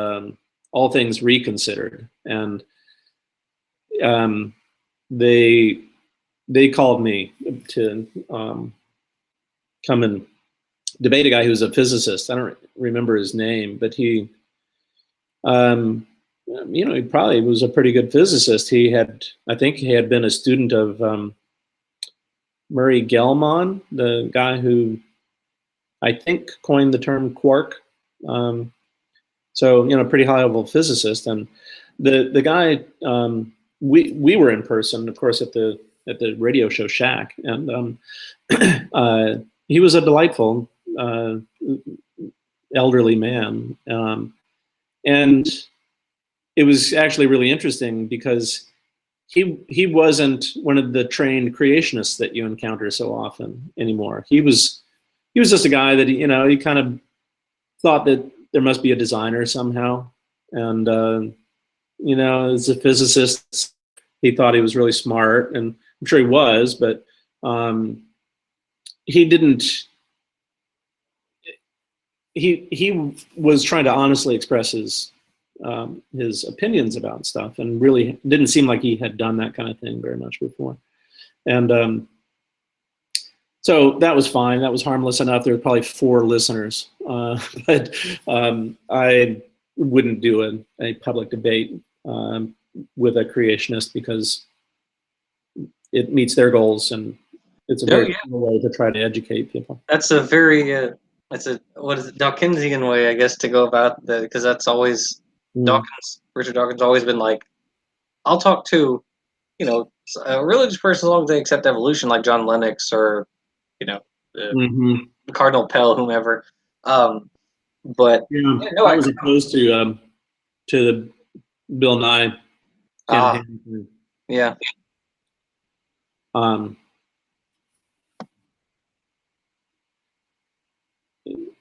All Things Reconsidered. And they called me to come and debate a guy who was a physicist. I don't remember his name, but he, you know, he probably was a pretty good physicist. I think he had been a student of Murray Gell-Mann, the guy who I think coined the term quark. So, you know, pretty high level physicist. And the guy, we were in person, of course, at the radio show Shack, and he was a delightful elderly man, and it was actually really interesting because he wasn't one of the trained creationists that you encounter so often anymore. He was just a guy that he kind of thought that there must be a designer somehow, and as a physicist, he thought he was really smart, and I'm sure he was, but he didn't. He was trying to honestly express his opinions about stuff, and really didn't seem like he had done that kind of thing very much before. And so that was fine. That was harmless enough. There were probably 4 listeners, but I wouldn't do a public debate with a creationist because it meets their goals, and it's a very cool way to try to educate people. That's a very what is it, Dawkinsian way, I guess, to go about that, because that's always Richard Dawkins always been like, I'll talk to, a religious person as long as they accept evolution, like John Lennox or, Cardinal Pell, whomever. But Yeah, yeah, no, I was opposed to the Bill Nye, Ken ah, Ham. yeah, Um,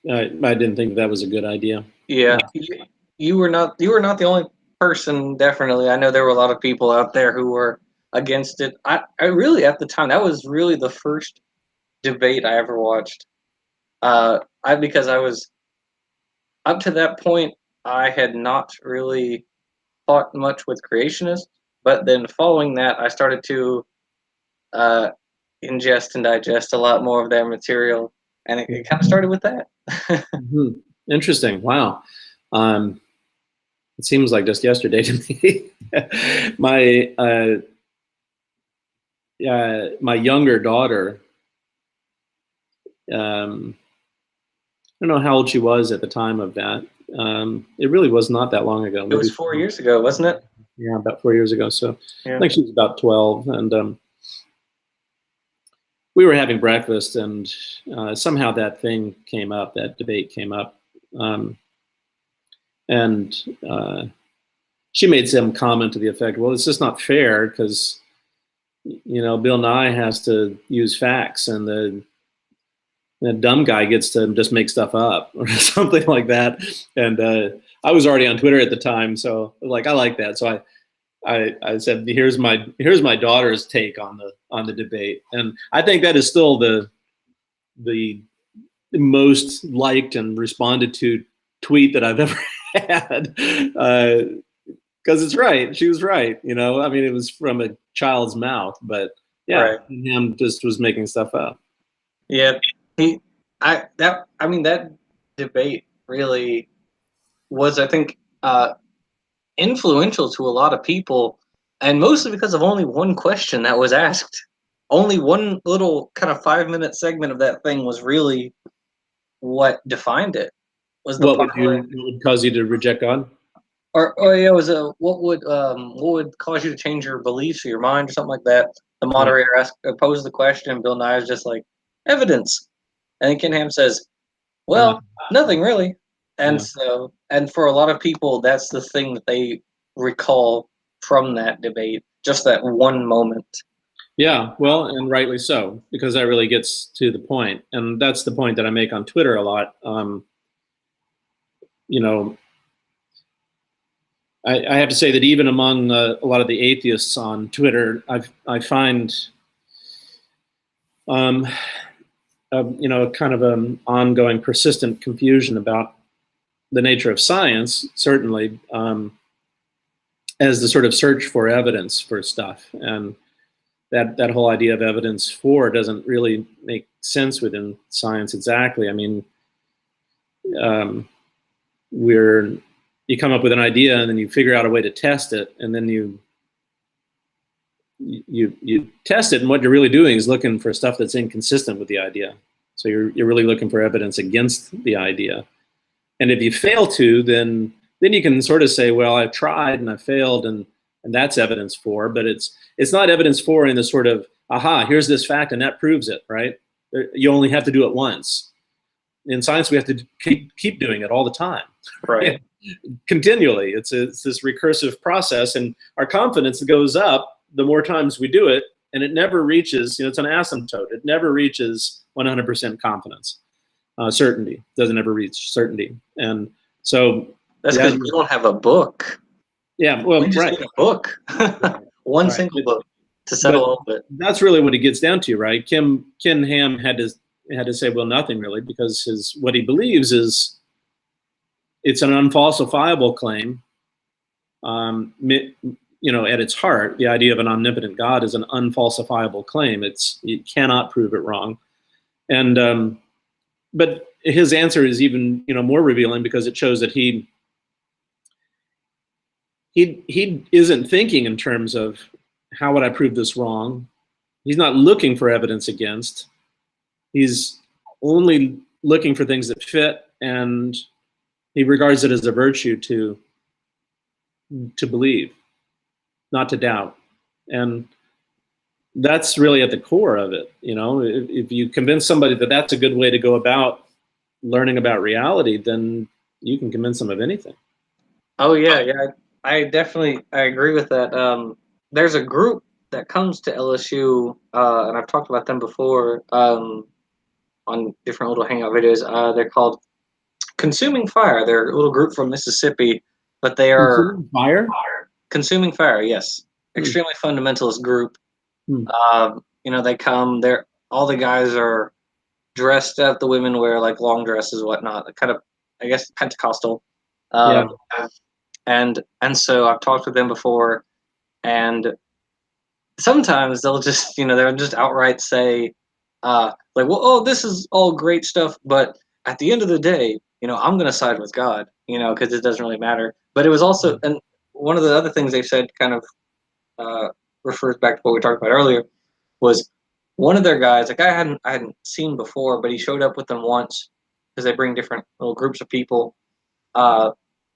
I didn't think that was a good idea. yeah. You were not the only person. Definitely, I know there were a lot of people out there who were against it. I really at the time that was really the first debate I ever watched. Because I was up to that point, I had not really thought much with creationists, but then following that, I started to uh, ingest and digest a lot more of their material, and it kind of started with that. Mhm. Interesting. Wow. Um, it seems like just yesterday to me. my my younger daughter. Um, I don't know how old she was at the time of that. It really was not that long ago. It Maybe was 4 years ago, wasn't it? yeah, about 4 years ago. So I Yeah. think she was about 12, and we were having breakfast, and somehow that thing came up. That debate came up, um, and she made some comment to the effect, "Well, it's just not fair because Bill Nye has to use facts, and the dumb guy gets to just make stuff up or something like that." And I was already on Twitter at the time, so like I like that. So I said, here's my daughter's take on the debate, and I think that is still the most liked and responded to tweet that I've ever had, because it's right. She was right. I mean, it was from a child's mouth, but yeah, Right. him just was making stuff up. Yeah. He, I mean, that debate really was, I think, influential to a lot of people, and mostly because of only one question that was asked. Only one little kind of 5 minute segment of that thing was really what defined it. Was the part where, What would cause you to reject God? or yeah, it was a what would cause you to change your beliefs or your mind or something like that. The Yeah. moderator posed the question, and Bill Nye is just like evidence, and then Ken Ham says, Uh, "Well, nothing really." And yeah. so, and for a lot of people, that's the thing that they recall from that debate, just that one moment. Yeah, well, and rightly so, because that really gets to the point, and that's the point that I make on Twitter a lot. You know, I have to say that even among a lot of the atheists on Twitter, I find um, kind of an ongoing, persistent confusion about the nature of science, certainly, as the sort of search for evidence for stuff, and that whole idea of evidence for doesn't really make sense within science exactly. I mean, um, you come up with an idea and then you figure out a way to test it, and then you test it, and what you're really doing is looking for stuff that's inconsistent with the idea. So you're really looking for evidence against the idea. And if you fail to, then you can sort of say, well, I've tried and I failed, and that's evidence for. But it's not evidence for in the sort of, aha, here's this fact and that proves it, right? You only have to do it once. In science, we have to keep doing it all the time, Right. continually. It's this recursive process, and our confidence goes up the more times we do it, and it never reaches. It's an asymptote. It never reaches 100% confidence. Certainty doesn't ever reach certainty, and so That's because we don't have a book. yeah, well, We just right, need a book, one right. single book to settle all of it. That's really what it gets down to, right? Ken Ham had to say, well, nothing really, because what he believes is it's an unfalsifiable claim. At its heart, the idea of an omnipotent God is an unfalsifiable claim. You cannot prove it wrong, and but his answer is even more revealing, because it shows that he isn't thinking in terms of how would I prove this wrong. He's not looking for evidence against. He's only looking for things that fit, and he regards it as a virtue to believe, not to doubt. And that's really at the core of it. If you convince somebody that that's a good way to go about learning about reality, then you can convince them of anything. Oh yeah, yeah. I agree with that. There's a group that comes to LSU, and I've talked about them before on different little hangout videos. They're called Consuming Fire. They're a little group from Mississippi, but they are Fire? Consuming Fire. Yes, Hmm. extremely fundamentalist group. Hmm. They come. They're all the guys are dressed up. The women wear like long dresses, whatnot. Kind of, I guess, Pentecostal. Yeah. And so I've talked with them before, and sometimes they'll just they'll just outright say, like, well, oh, this is all great stuff, but at the end of the day, I'm gonna side with God, because it doesn't really matter. But it was also, and one of the other things they said kind of refers back to what we talked about earlier, was one of their guys, like I hadn't seen before, but he showed up with them once because they bring different little groups of people.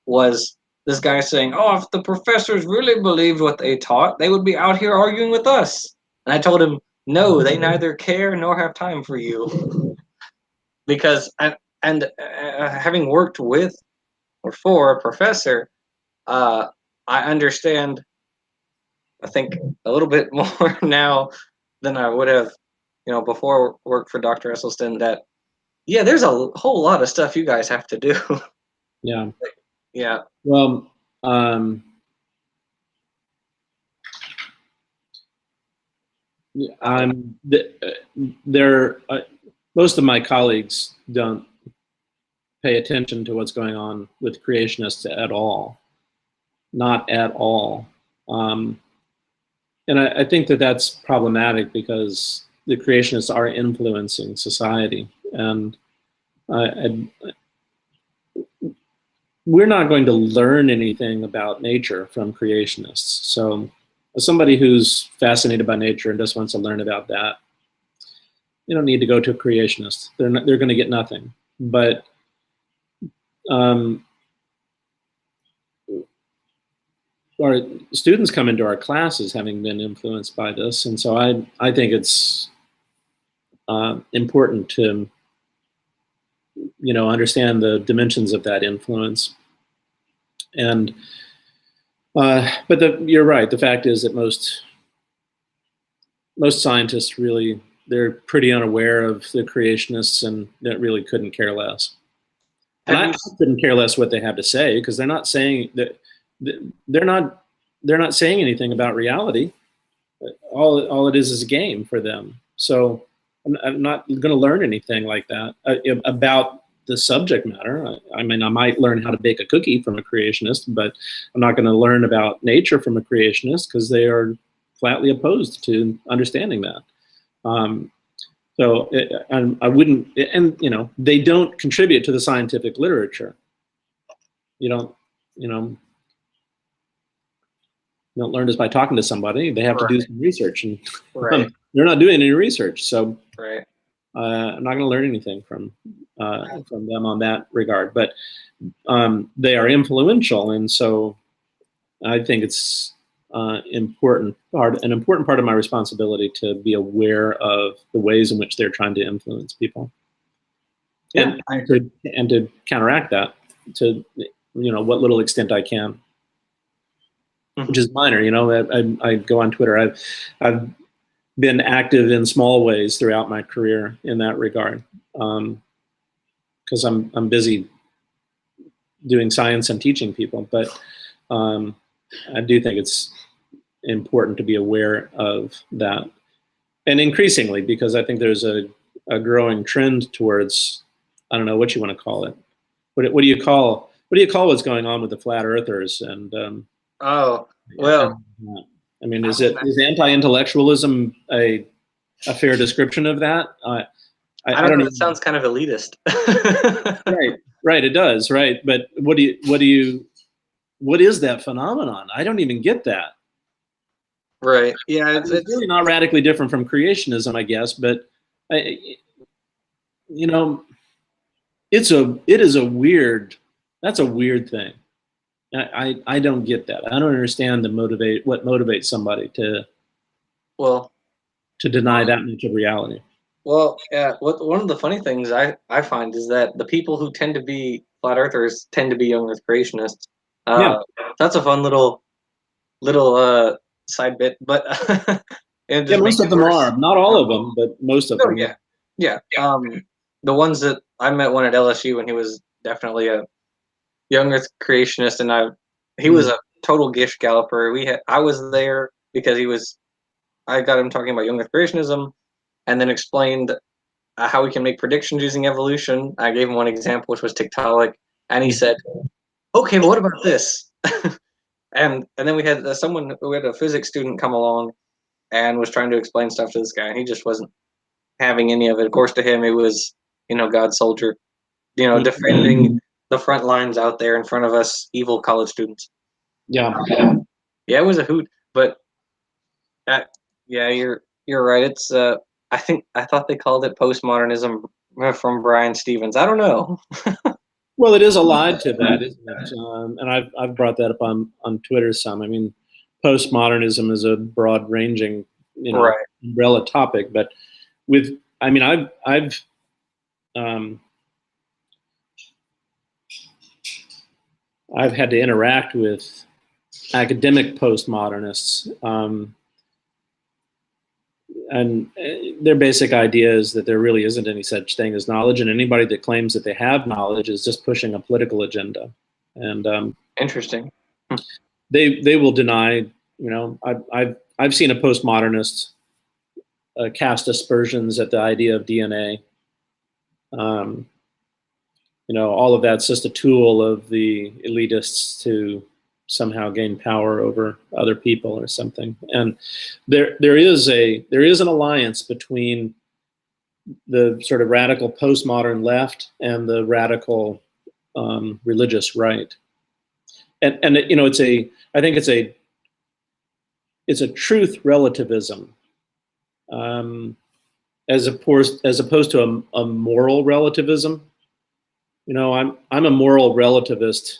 Was this guy saying, "Oh, if the professors really believed what they taught, they would be out here arguing with us." And I told him, "No, they neither care nor have time for you." Because having worked with or for a professor, I understand, I think, a little bit more now than I would have, before work for Dr. Esselstyn, that, yeah, there's a whole lot of stuff you guys have to do. Yeah. Yeah. Well, most of my colleagues don't pay attention to what's going on with creationists at all, not at all. And I think that that's problematic because the creationists are influencing society, and we're not going to learn anything about nature from creationists. So as somebody who's fascinated by nature and just wants to learn about that, you don't need to go to a creationist. They're going to get nothing. But our students come into our classes having been influenced by this, and so I think it's important to understand the dimensions of that influence. And but you're right. The fact is that most scientists really, they're pretty unaware of the creationists, and that really couldn't care less. And I couldn't care less what they have to say, because they're not saying that they're not saying anything about reality. All it is a game for them. So I'm not going to learn anything like that about the subject matter. I mean, I might learn how to bake a cookie from a creationist, but I'm not going to learn about nature from a creationist, because they are flatly opposed to understanding that. And I wouldn't, and they don't contribute to the scientific literature. You don't learn this by talking to somebody. They have to do some research, and they're not doing any research. So I'm not going to learn anything from them on that regard. But they are influential, and so I think it's an important part of my responsibility to be aware of the ways in which they're trying to influence people, and to counteract that to what little extent I can, which is minor. I go on Twitter. I've been active in small ways throughout my career in that regard, because I'm busy doing science and teaching people. But I do think it's important to be aware of that, and increasingly, because I think there's a growing trend towards, I don't know what you want to call it. What do you call what's going on with the flat earthers? And I mean, is anti-intellectualism a fair description of that? I don't know. It sounds kind of elitist. Right. It does. Right. But what is that phenomenon? I don't even get that. Right. Yeah. It's really not radically different from creationism, I guess. But that's a weird thing. I don't get that. I don't understand what motivates somebody to deny that much of reality. Well, yeah. One of the funny things I find is that the people who tend to be flat earthers tend to be young Earth creationists. Yeah, That's a fun little side bit, but it yeah, just most makes of it them worse. are. Not all of them, but most of Oh them. Yeah. yeah, yeah. The ones that I met one at LSU, and he was definitely a young Earth creationist, and he was Mm. a total Gish galloper. I was there because I got him talking about young Earth creationism, and then explained how we can make predictions using evolution. I gave him one example, which was Tiktaalik, and he said, "Okay, but what about this?" And then we had a physics student come along and was trying to explain stuff to this guy, and he just wasn't having any of it. Of course, to him, it was God's soldier, defending the front lines out there in front of us, evil college students. Yeah. Yeah, it was a hoot, but uh, yeah, you're right. I thought they called it postmodernism from Brian Stevens. I don't know. Well, it is allied to that, isn't it? And I've brought that up on Twitter some. I mean, postmodernism is a broad ranging, Right. umbrella topic. But with, I mean, um, I've had to interact with academic postmodernists, and their basic idea is that there really isn't any such thing as knowledge, and anybody that claims that they have knowledge is just pushing a political agenda. And Interesting. they will deny. I've seen a postmodernist cast aspersions at the idea of DNA. Um, all of that's just a tool of the elitists to somehow gain power over other people or something. And there is an alliance between the sort of radical postmodern left and the radical religious right. And I think it's a truth relativism, um, as opposed to a moral relativism. I'm a moral relativist,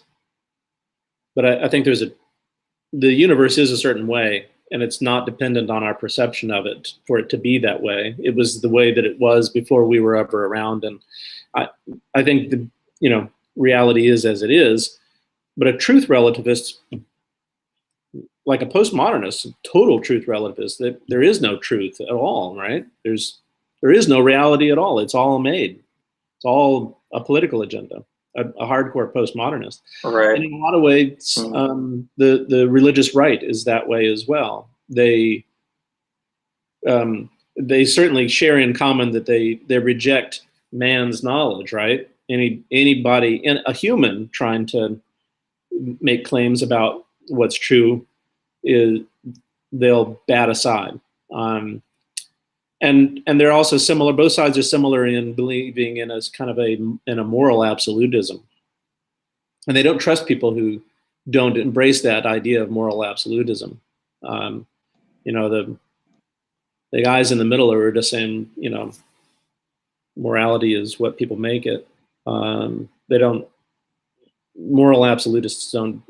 but I think the universe is a certain way, and it's not dependent on our perception of it for it to be that way. It was the way that it was before we were ever around, and I I think reality is as it is. But a truth relativist, like a postmodernist, a total truth relativist, that there is no truth at all, right? There is no reality at all. It's all made. It's all a political agenda. A hardcore postmodernist. Right. And in a lot of ways, the religious right is that way as well. They certainly share in common that they reject man's knowledge, right? Anybody, a human trying to make claims about what's true, is they'll bat aside. And they're also similar. Both sides are similar in believing in a kind of in a moral absolutism, and they don't trust people who don't embrace that idea of moral absolutism. Um, the guys in the middle are just saying, morality is what people make it. They don't. Moral absolutists don't.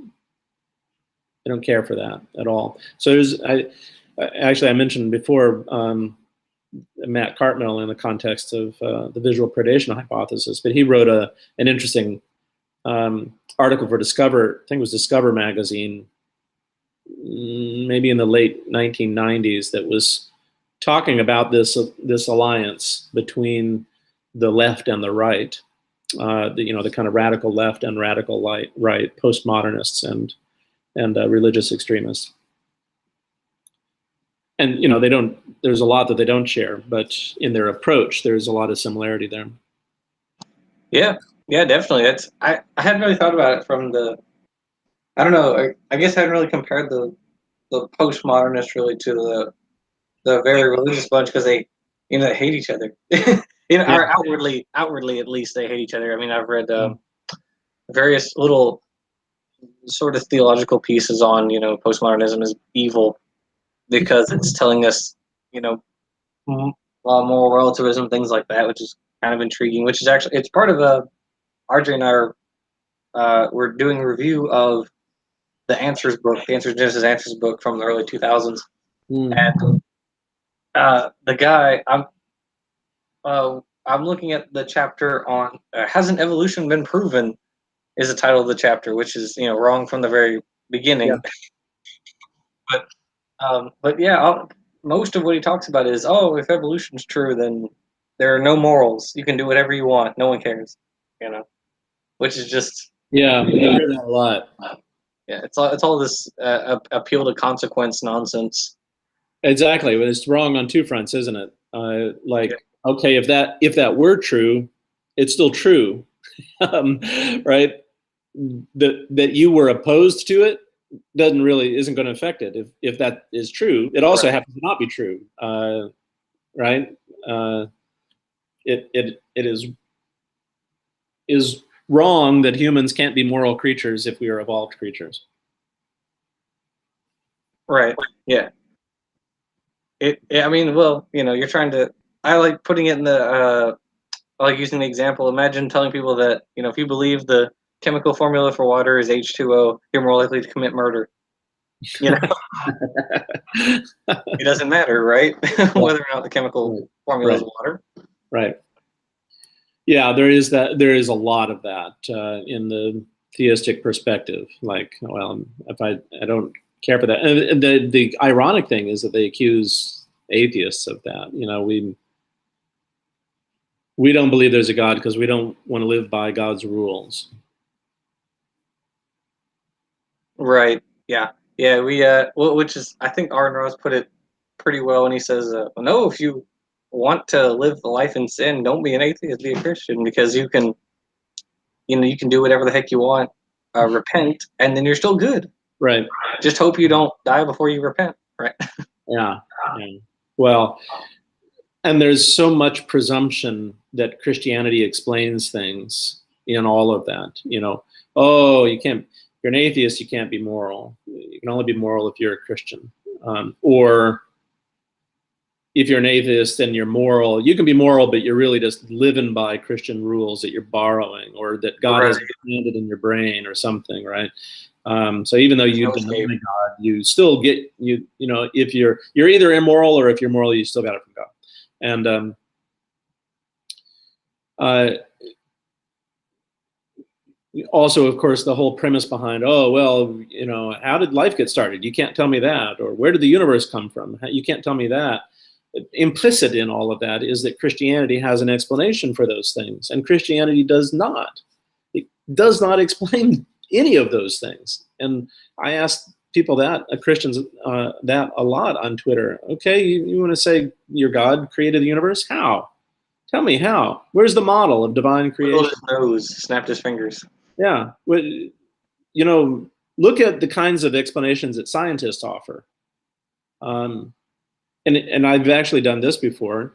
They don't care for that at all. So I mentioned before Matt Cartmel in the context of the visual predation hypothesis, but he wrote an interesting article for Discover. I think it was Discover magazine, maybe in the late 1990s, that was talking about this alliance between the left and the right, the kind of radical left and radical right, postmodernists and religious extremists. And they don't. There's a lot that they don't share, but in their approach, there's a lot of similarity there. Yeah. Yeah, definitely. I hadn't really thought about it from the. I don't know. I guess I hadn't really compared the postmodernists really to the very religious bunch because they hate each other. Yeah. Or outwardly at least they hate each other. I mean, I've read various little sort of theological pieces on postmodernism is evil because it's telling us you know moral relativism, things like that, which is kind of intriguing. Which is actually it's part of RJ and I we're doing a review of the Answers book, the Answers Genesis Answers book from the early 2000s, Mm. and the guy I'm looking at the chapter on hasn't evolution been proven is the title of the chapter, which is wrong from the very Yeah. beginning. But yeah, most of what he talks about is, if evolution's true, then there are no morals. You can do whatever you want. No one cares, which is just Yeah, I hear that a lot. yeah, it's all this appeal to consequence nonsense. Exactly, but it's wrong on two fronts, isn't it? Yeah. Okay, if that were true, it's still true, right? That you were opposed to it isn't going to affect it. If that is true, it also Right. happens to not be true, right? It is wrong that humans can't be moral creatures if we are evolved creatures. Right. Yeah. I mean, well, you're trying to. I like putting it in the. I like using the example. Imagine telling people that if you believe the chemical formula for water is H2O, you're more likely to commit murder. You know, it doesn't matter, right? Whether or not the chemical formula is Right. water. Right. Yeah, there is that. There is a lot of that in the theistic perspective. Like, well, if I don't care for that. And the ironic thing is that they accuse atheists of that. We don't believe there's a God because we don't want to live by God's rules. Right. Yeah. Yeah. Which is, I think Arden Ross put it pretty well when he says, "No, if you want to live the life in sin, don't be an atheist, be a Christian, because you can do whatever the heck you want, repent, and then you're still good. Right. Just hope you don't die before you repent." Right. Yeah. Yeah. Well, and there's so much presumption that Christianity explains things in all of that. Oh, you can't. You're an atheist. You can't be moral. You can only be moral if you're a Christian, or if you're an atheist and you're moral, you can be moral, but you're really just living by Christian rules that you're borrowing, or that God has planted in your brain, or something, right? So even though you deny God, you still get if you're either immoral, or if you're moral, you still got it from God. And also, of course, the whole premise behind, oh, well, how did life get started? You can't tell me that. Or where did the universe come from? You can't tell me that. Implicit in all of that is that Christianity has an explanation for those things, and Christianity does not. It does not explain any of those things. And I ask people Christians, that a lot on Twitter. Okay, you want to say your God created the universe? How? Tell me how. Where's the model of divine creation? His nose, snapped his fingers. Yeah. Look at the kinds of explanations that scientists offer. And I've actually done this before.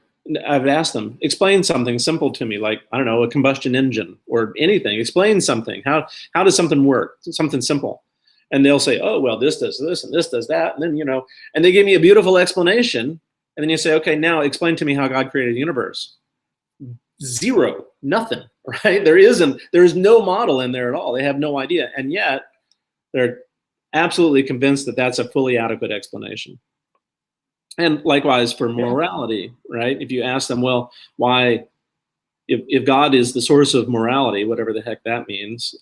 I've asked them, explain something simple to me, like, I don't know, a combustion engine or anything. Explain something. How does something work? Something simple. And they'll say, oh, well, this does this and this does that. And then, and they give me a beautiful explanation. And then you say, okay, now explain to me how God created the universe. Zero, nothing, right? There is no model in there at all. They have no idea. And yet they're absolutely convinced that that's a fully adequate explanation. And likewise for morality, right? If you ask them, well, why, if God is the source of morality, whatever the heck that means,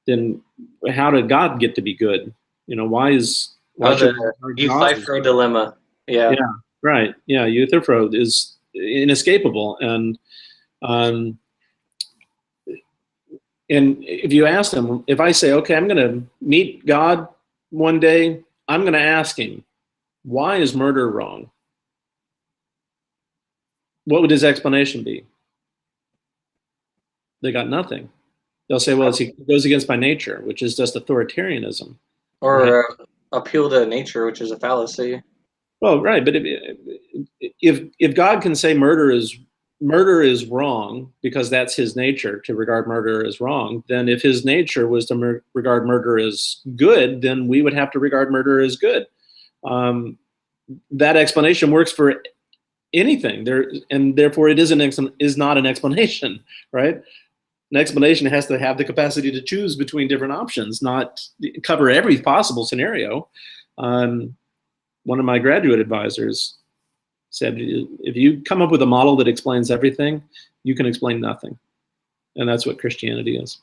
then how did God get to be good? Why should the Euthyphro dilemma? Yeah. Yeah. Right. Yeah. Euthyphro is inescapable, and if you ask them, if I say, okay, I'm going to meet God one day, I'm going to ask him, why is murder wrong? What would his explanation be? They got nothing. They'll say, well, it goes against my nature, which is just authoritarianism. Or appeal to nature, which is a fallacy. Well, right, but if God can say murder is wrong because that's his nature, to regard murder as wrong, then if his nature was to regard murder as good, then we would have to regard murder as good. That explanation works for anything there, and therefore it is not an explanation, right? An explanation has to have the capacity to choose between different options, not cover every possible scenario. One of my graduate advisors Said, if you come up with a model that explains everything, you can explain nothing. And that's what Christianity is.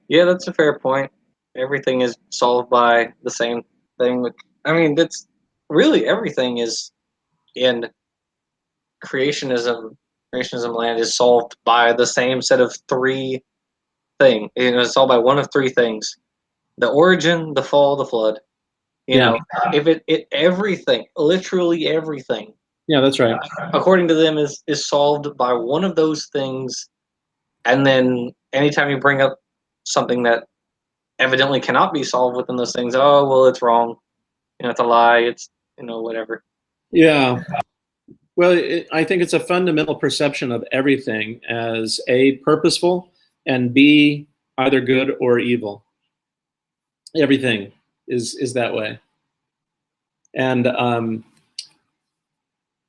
Yeah, that's a fair point. Everything is solved by the same thing. I mean, that's really everything is in creationism. Creationism land is solved by the same set of three things. It's solved by one of three things: the origin, the fall, the flood. Yeah. If it everything, literally everything, Yeah, that's right. according to them, is solved by one of those things. And then anytime you bring up something that evidently cannot be solved within those things, oh well, it's wrong. It's a lie. It's whatever. Yeah. Well, I think it's a fundamental perception of everything as A, purposeful, and B, either good or evil. Everything is that way. And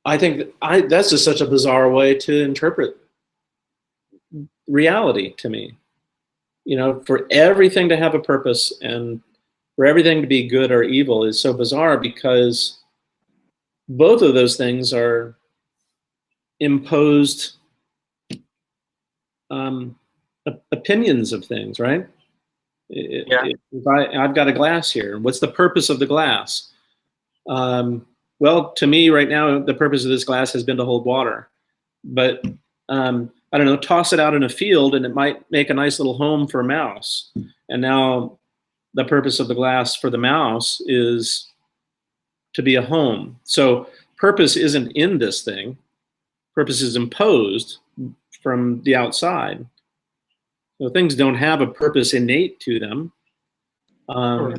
I think that's just such a bizarre way to interpret reality to me. For everything to have a purpose and for everything to be good or evil is so bizarre, because both of those things are imposed opinions of things, right? Yeah. If I've got a glass here, what's the purpose of the glass? Well, to me right now, the purpose of this glass has been to hold water. But I don't know, toss it out in a field and it might make a nice little home for a mouse. And now the purpose of the glass for the mouse is to be a home. So purpose isn't in this thing. Purpose is imposed from the outside. So things don't have a purpose innate to them. I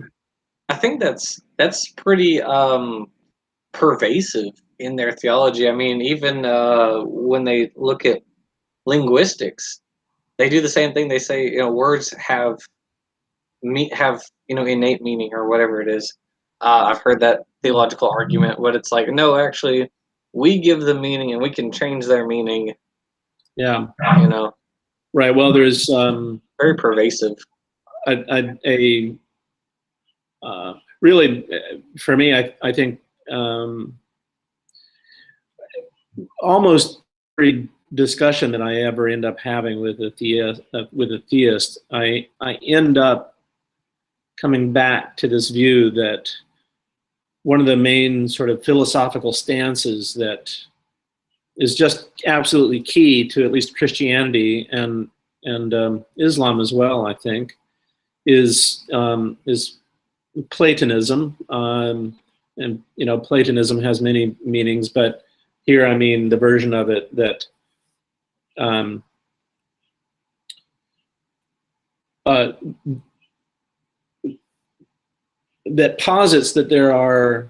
think that's pretty pervasive in their theology. I mean, even when they look at linguistics, they do the same thing. They say words have innate meaning or whatever it is. I've heard that theological argument, but it's like, no, actually, we give them meaning and we can change their meaning. Yeah. Right. Well, there's very pervasive. Really, for me, I think almost every discussion that I ever end up having with a theist, I end up coming back to this view that one of the main sort of philosophical stances that is just absolutely key to at least Christianity and Islam as well, I think, is Platonism. And Platonism has many meanings, but here I mean the version of it that that posits that there are,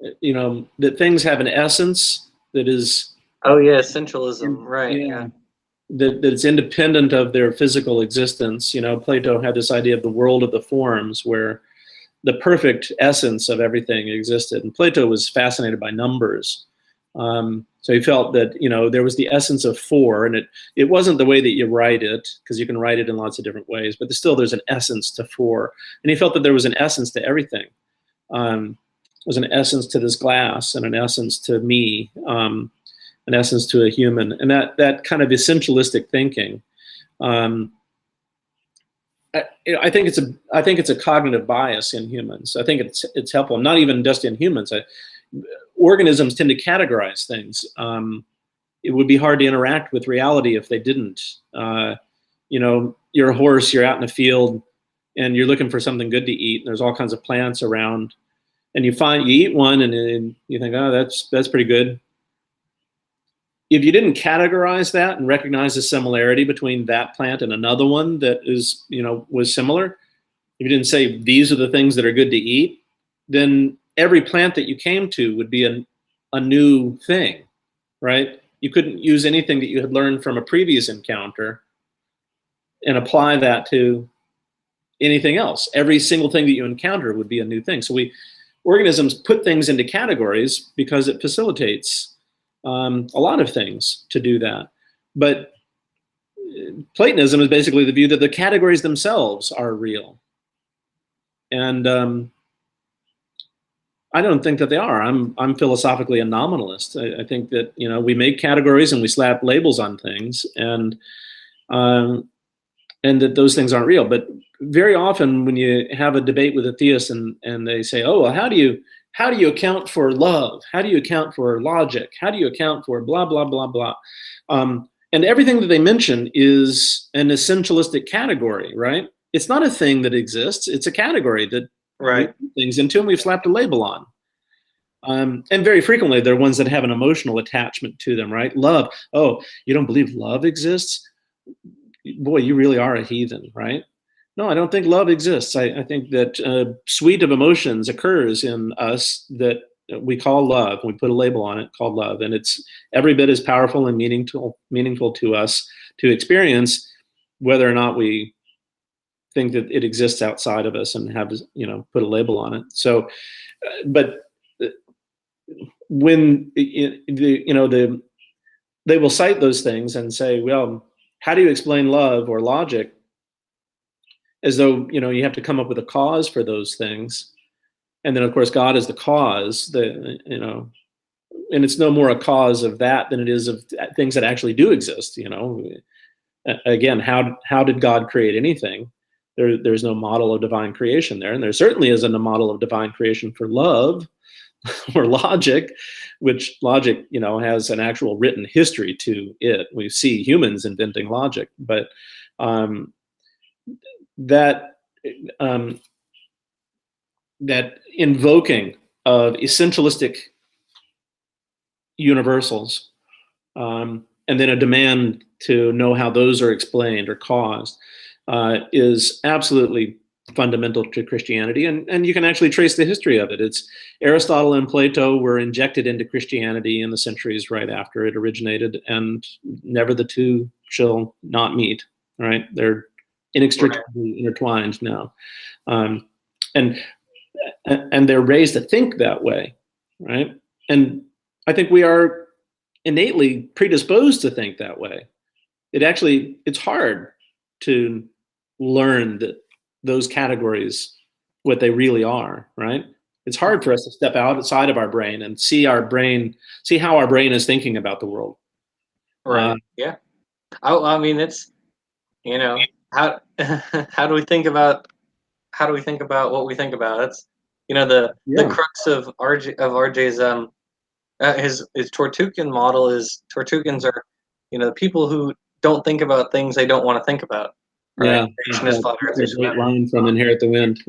that things have an essence that is. Oh yeah, essentialism, right? Yeah. That it's independent of their physical existence. Plato had this idea of the world of the forms, where the perfect essence of everything existed. And Plato was fascinated by numbers. So he felt that, there was the essence of four, and it wasn't the way that you write it, because you can write it in lots of different ways, but there's an essence to four. And he felt that there was an essence to everything. There was an essence to this glass, and an essence to me, an essence to a human. And that kind of essentialistic thinking, I think it's a cognitive bias in humans. I think it's helpful, not even just in humans. Organisms tend to categorize things. It would be hard to interact with reality if they didn't. You're a horse, you're out in a field, and you're looking for something good to eat, and there's all kinds of plants around, and you eat one, and you think, oh, that's pretty good. If you didn't categorize that and recognize the similarity between that plant and another one that is, was similar, if you didn't say these are the things that are good to eat, then every plant that you came to would be a new thing, right? You couldn't use anything that you had learned from a previous encounter and apply that to anything else. Every single thing that you encounter would be a new thing. So organisms put things into categories because it facilitates a lot of things to do that. But Platonism is basically the view that the categories themselves are real. And I don't think that they are. I'm philosophically a nominalist. I think that, you know, we make categories and we slap labels on things, um, and that those things aren't real. But very often when you have a debate with a theist and they say, oh, well, how do you account for love? How do you account for logic? How do you account for blah, blah, blah, blah? And everything that they mention is an essentialistic category, right? It's not a thing that exists. It's a category that Right. we put things into and we've slapped a label on. And very frequently, they're ones that have an emotional attachment to them, right? Love. Oh, you don't believe love exists? Boy, you really are a heathen, right? No, I don't think love exists. I think that a suite of emotions occurs in us that we call love. We put a label on it called love, and it's every bit as powerful and meaningful to us to experience, whether or not we think that it exists outside of us and have, you know, put a label on it. So, but when they will cite those things and say, well, how do you explain love or logic? As though, you know, you have to come up with a cause for those things. And then of course, God is the cause, you know, and it's no more a cause of that than it is of things that actually do exist. You know, again, how did God create anything? There's no model of divine creation there. And there certainly isn't a model of divine creation for love or logic, which logic, you know, has an actual written history to it. We see humans inventing logic, but that invoking of essentialistic universals, and then a demand to know how those are explained or caused, is absolutely fundamental to Christianity, and you can actually trace the history of it. It's Aristotle and Plato were injected into Christianity in the centuries right after it originated, and never the two shall not meet. Right? They're inextricably intertwined now, and they're raised to think that way, right? And I think we are innately predisposed to think that way. It's hard to learn that those categories, what they really are, right? It's hard for us to step outside of our brain and see how our brain is thinking about the world. Right. Yeah. I mean, it's, you know, how how do we think about what we think about? That's, you know, the crux of RJ's his Tortugan model is Tortugans are, you know, the people who don't think about things they don't want to think about. Right? Yeah, that's a great line from Inherit the Wind.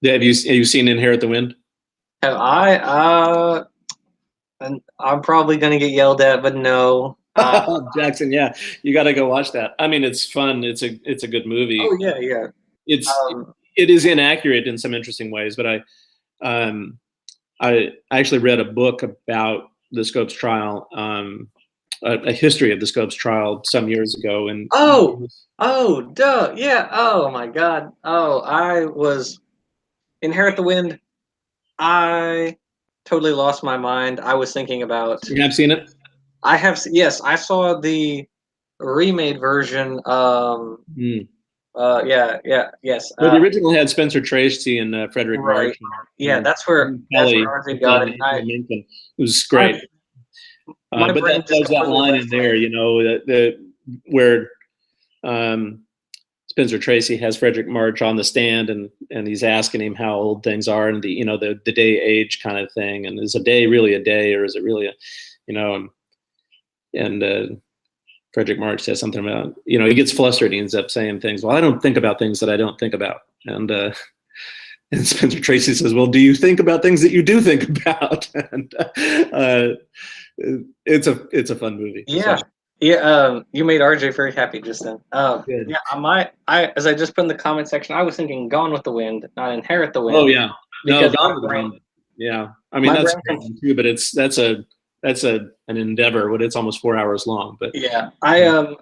Yeah. Have you seen Inherit the Wind? Have I? And I'm probably gonna get yelled at, but no. Jackson, yeah, you got to go watch that. I mean, it's fun. It's a good movie. Oh yeah, yeah. It is inaccurate in some interesting ways, but I actually read a book about the Scopes trial, a history of the Scopes trial some years ago, and duh, yeah. Oh my God. Oh, I was Inherit the Wind. I totally lost my mind. I was thinking about. You have seen it? I have. Yes, I saw the remade version. Yes. Well, the original had Spencer Tracy and Frederick March. Yeah, that's where RJ got it. It was great. But there's that line in there, you know, where Spencer Tracy has Frederick March on the stand, and he's asking him how old things are, and the day age kind of thing, and is a day really a day, or is it really a, you know, and Frederick March says something about, you know, he gets flustered. He ends up saying things. Well, I don't think about things that I don't think about. And Spencer Tracy says, well, do you think about things that you do think about? And it's a fun movie. Yeah. So. Yeah. You made RJ very happy just then. Yeah. As I just put in the comment section, I was thinking Gone with the Wind, not Inherit the Wind. Oh yeah. No, Gone with the Wind. Yeah. I mean, that's too, but that's an endeavor, but it's almost 4 hours long. But yeah, I have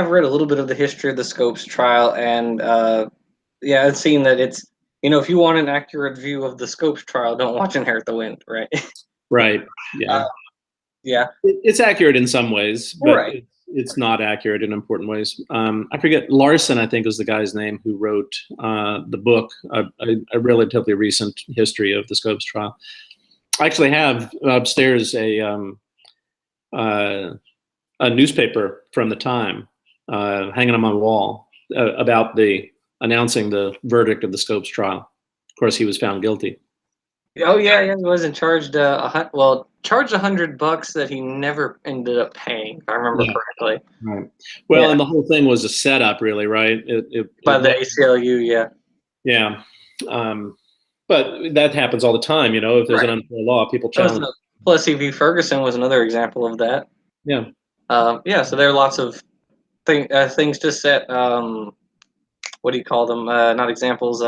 read a little bit of the history of the Scopes trial, and I've seen that it's, you know, if you want an accurate view of the Scopes trial, don't watch Inherit the Wind, right? Right. Yeah. Yeah. It's accurate in some ways, but right. it's not accurate in important ways. I forget, Larson, I think, is the guy's name who wrote the book, a relatively recent history of the Scopes trial. I actually have upstairs a newspaper from the time hanging on my wall about announcing the verdict of the Scopes trial. Of course, he was found guilty. Oh yeah, he wasn't charged. Charged $100 that he never ended up paying, if I remember correctly. Right. Well, and the whole thing was a setup, really, right? By the ACLU, yeah. Yeah. But that happens all the time, if there's an unfair law, people challenge. Plessy v. Ferguson was another example of that. Yeah. So there are lots of things to set. What do you call them? Not examples.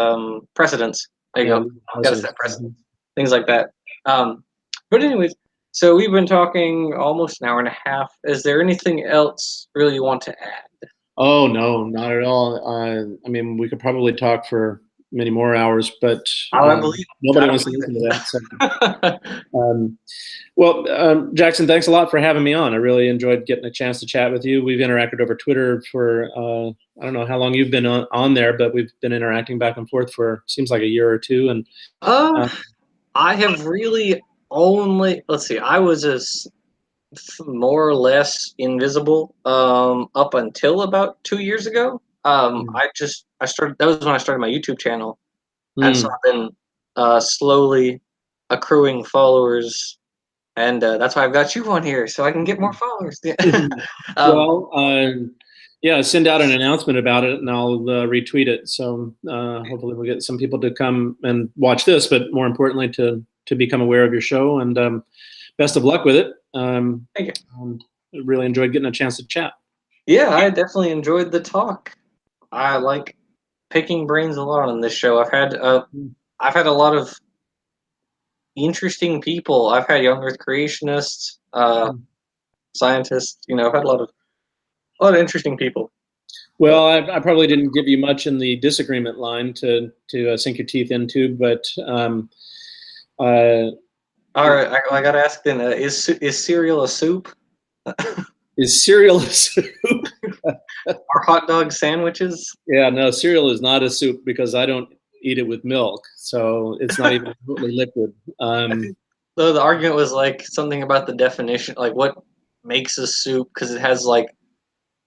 Precedents. There you go. Got to set precedents. Things like that. But anyways, so we've been talking almost an hour and a half. Is there anything else really you want to add? Oh no, not at all. I mean, we could probably talk for many more hours, but nobody wants to listen to that. So. Jackson, thanks a lot for having me on. I really enjoyed getting a chance to chat with you. We've interacted over Twitter for, I don't know how long you've been on there, but we've been interacting back and forth for, seems like a year or two. And I have really only, let's see, I was more or less invisible up until about 2 years ago. I started, that was when I started my YouTube channel. And so I've been slowly accruing followers, and that's why I've got you on here, so I can get more followers. Send out an announcement about it, and I'll retweet it. So hopefully we'll get some people to come and watch this, but more importantly, to become aware of your show. And best of luck with it. Thank you. I really enjoyed getting a chance to chat. Yeah, I definitely enjoyed the talk. I like picking brains a lot on this show. I've had a lot of interesting people. I've had young Earth creationists, scientists. I've had a lot of interesting people. Well, I probably didn't give you much in the disagreement line to sink your teeth into, but all right, I got to ask then: is cereal a soup? Is cereal a soup? Are hot dog sandwiches? Yeah, no, cereal is not a soup because I don't eat it with milk, so it's not even totally liquid. So the argument was like something about the definition, like what makes a soup, because it has like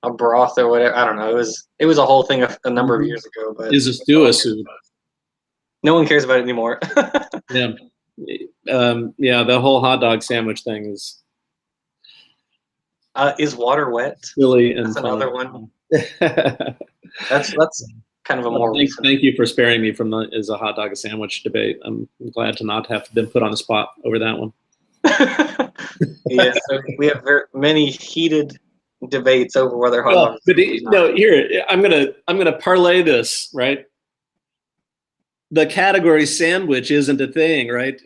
a broth or whatever. I don't know. It was a whole thing a number of years ago. But is a stew a soup? No one cares about it anymore. Yeah, the whole hot dog sandwich thing is. Is water wet? Silly and that's another one. That's kind of a more. Thank you for sparing me from is a hot dog a sandwich debate. I'm glad to not have been put on the spot over that one. Yeah, so we have many heated debates over whether hot dogs. But here I'm gonna parlay this, right. The category sandwich isn't a thing, right?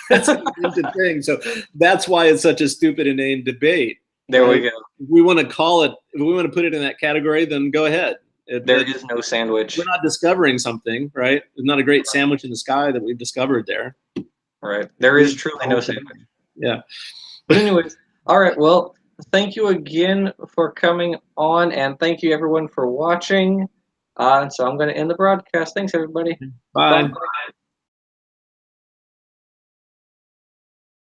That's an invented thing. So that's why it's such a stupid inane debate. There we go. If we want to call it, if we want to put it in that category, then go ahead. There is no sandwich. We're not discovering something, right? There's not a great sandwich in the sky that we've discovered there. Right. There is truly no sandwich. Yeah. But anyways, all right. Well, thank you again for coming on, and thank you everyone for watching. So I'm going to end the broadcast. Thanks, everybody. Bye. Bye.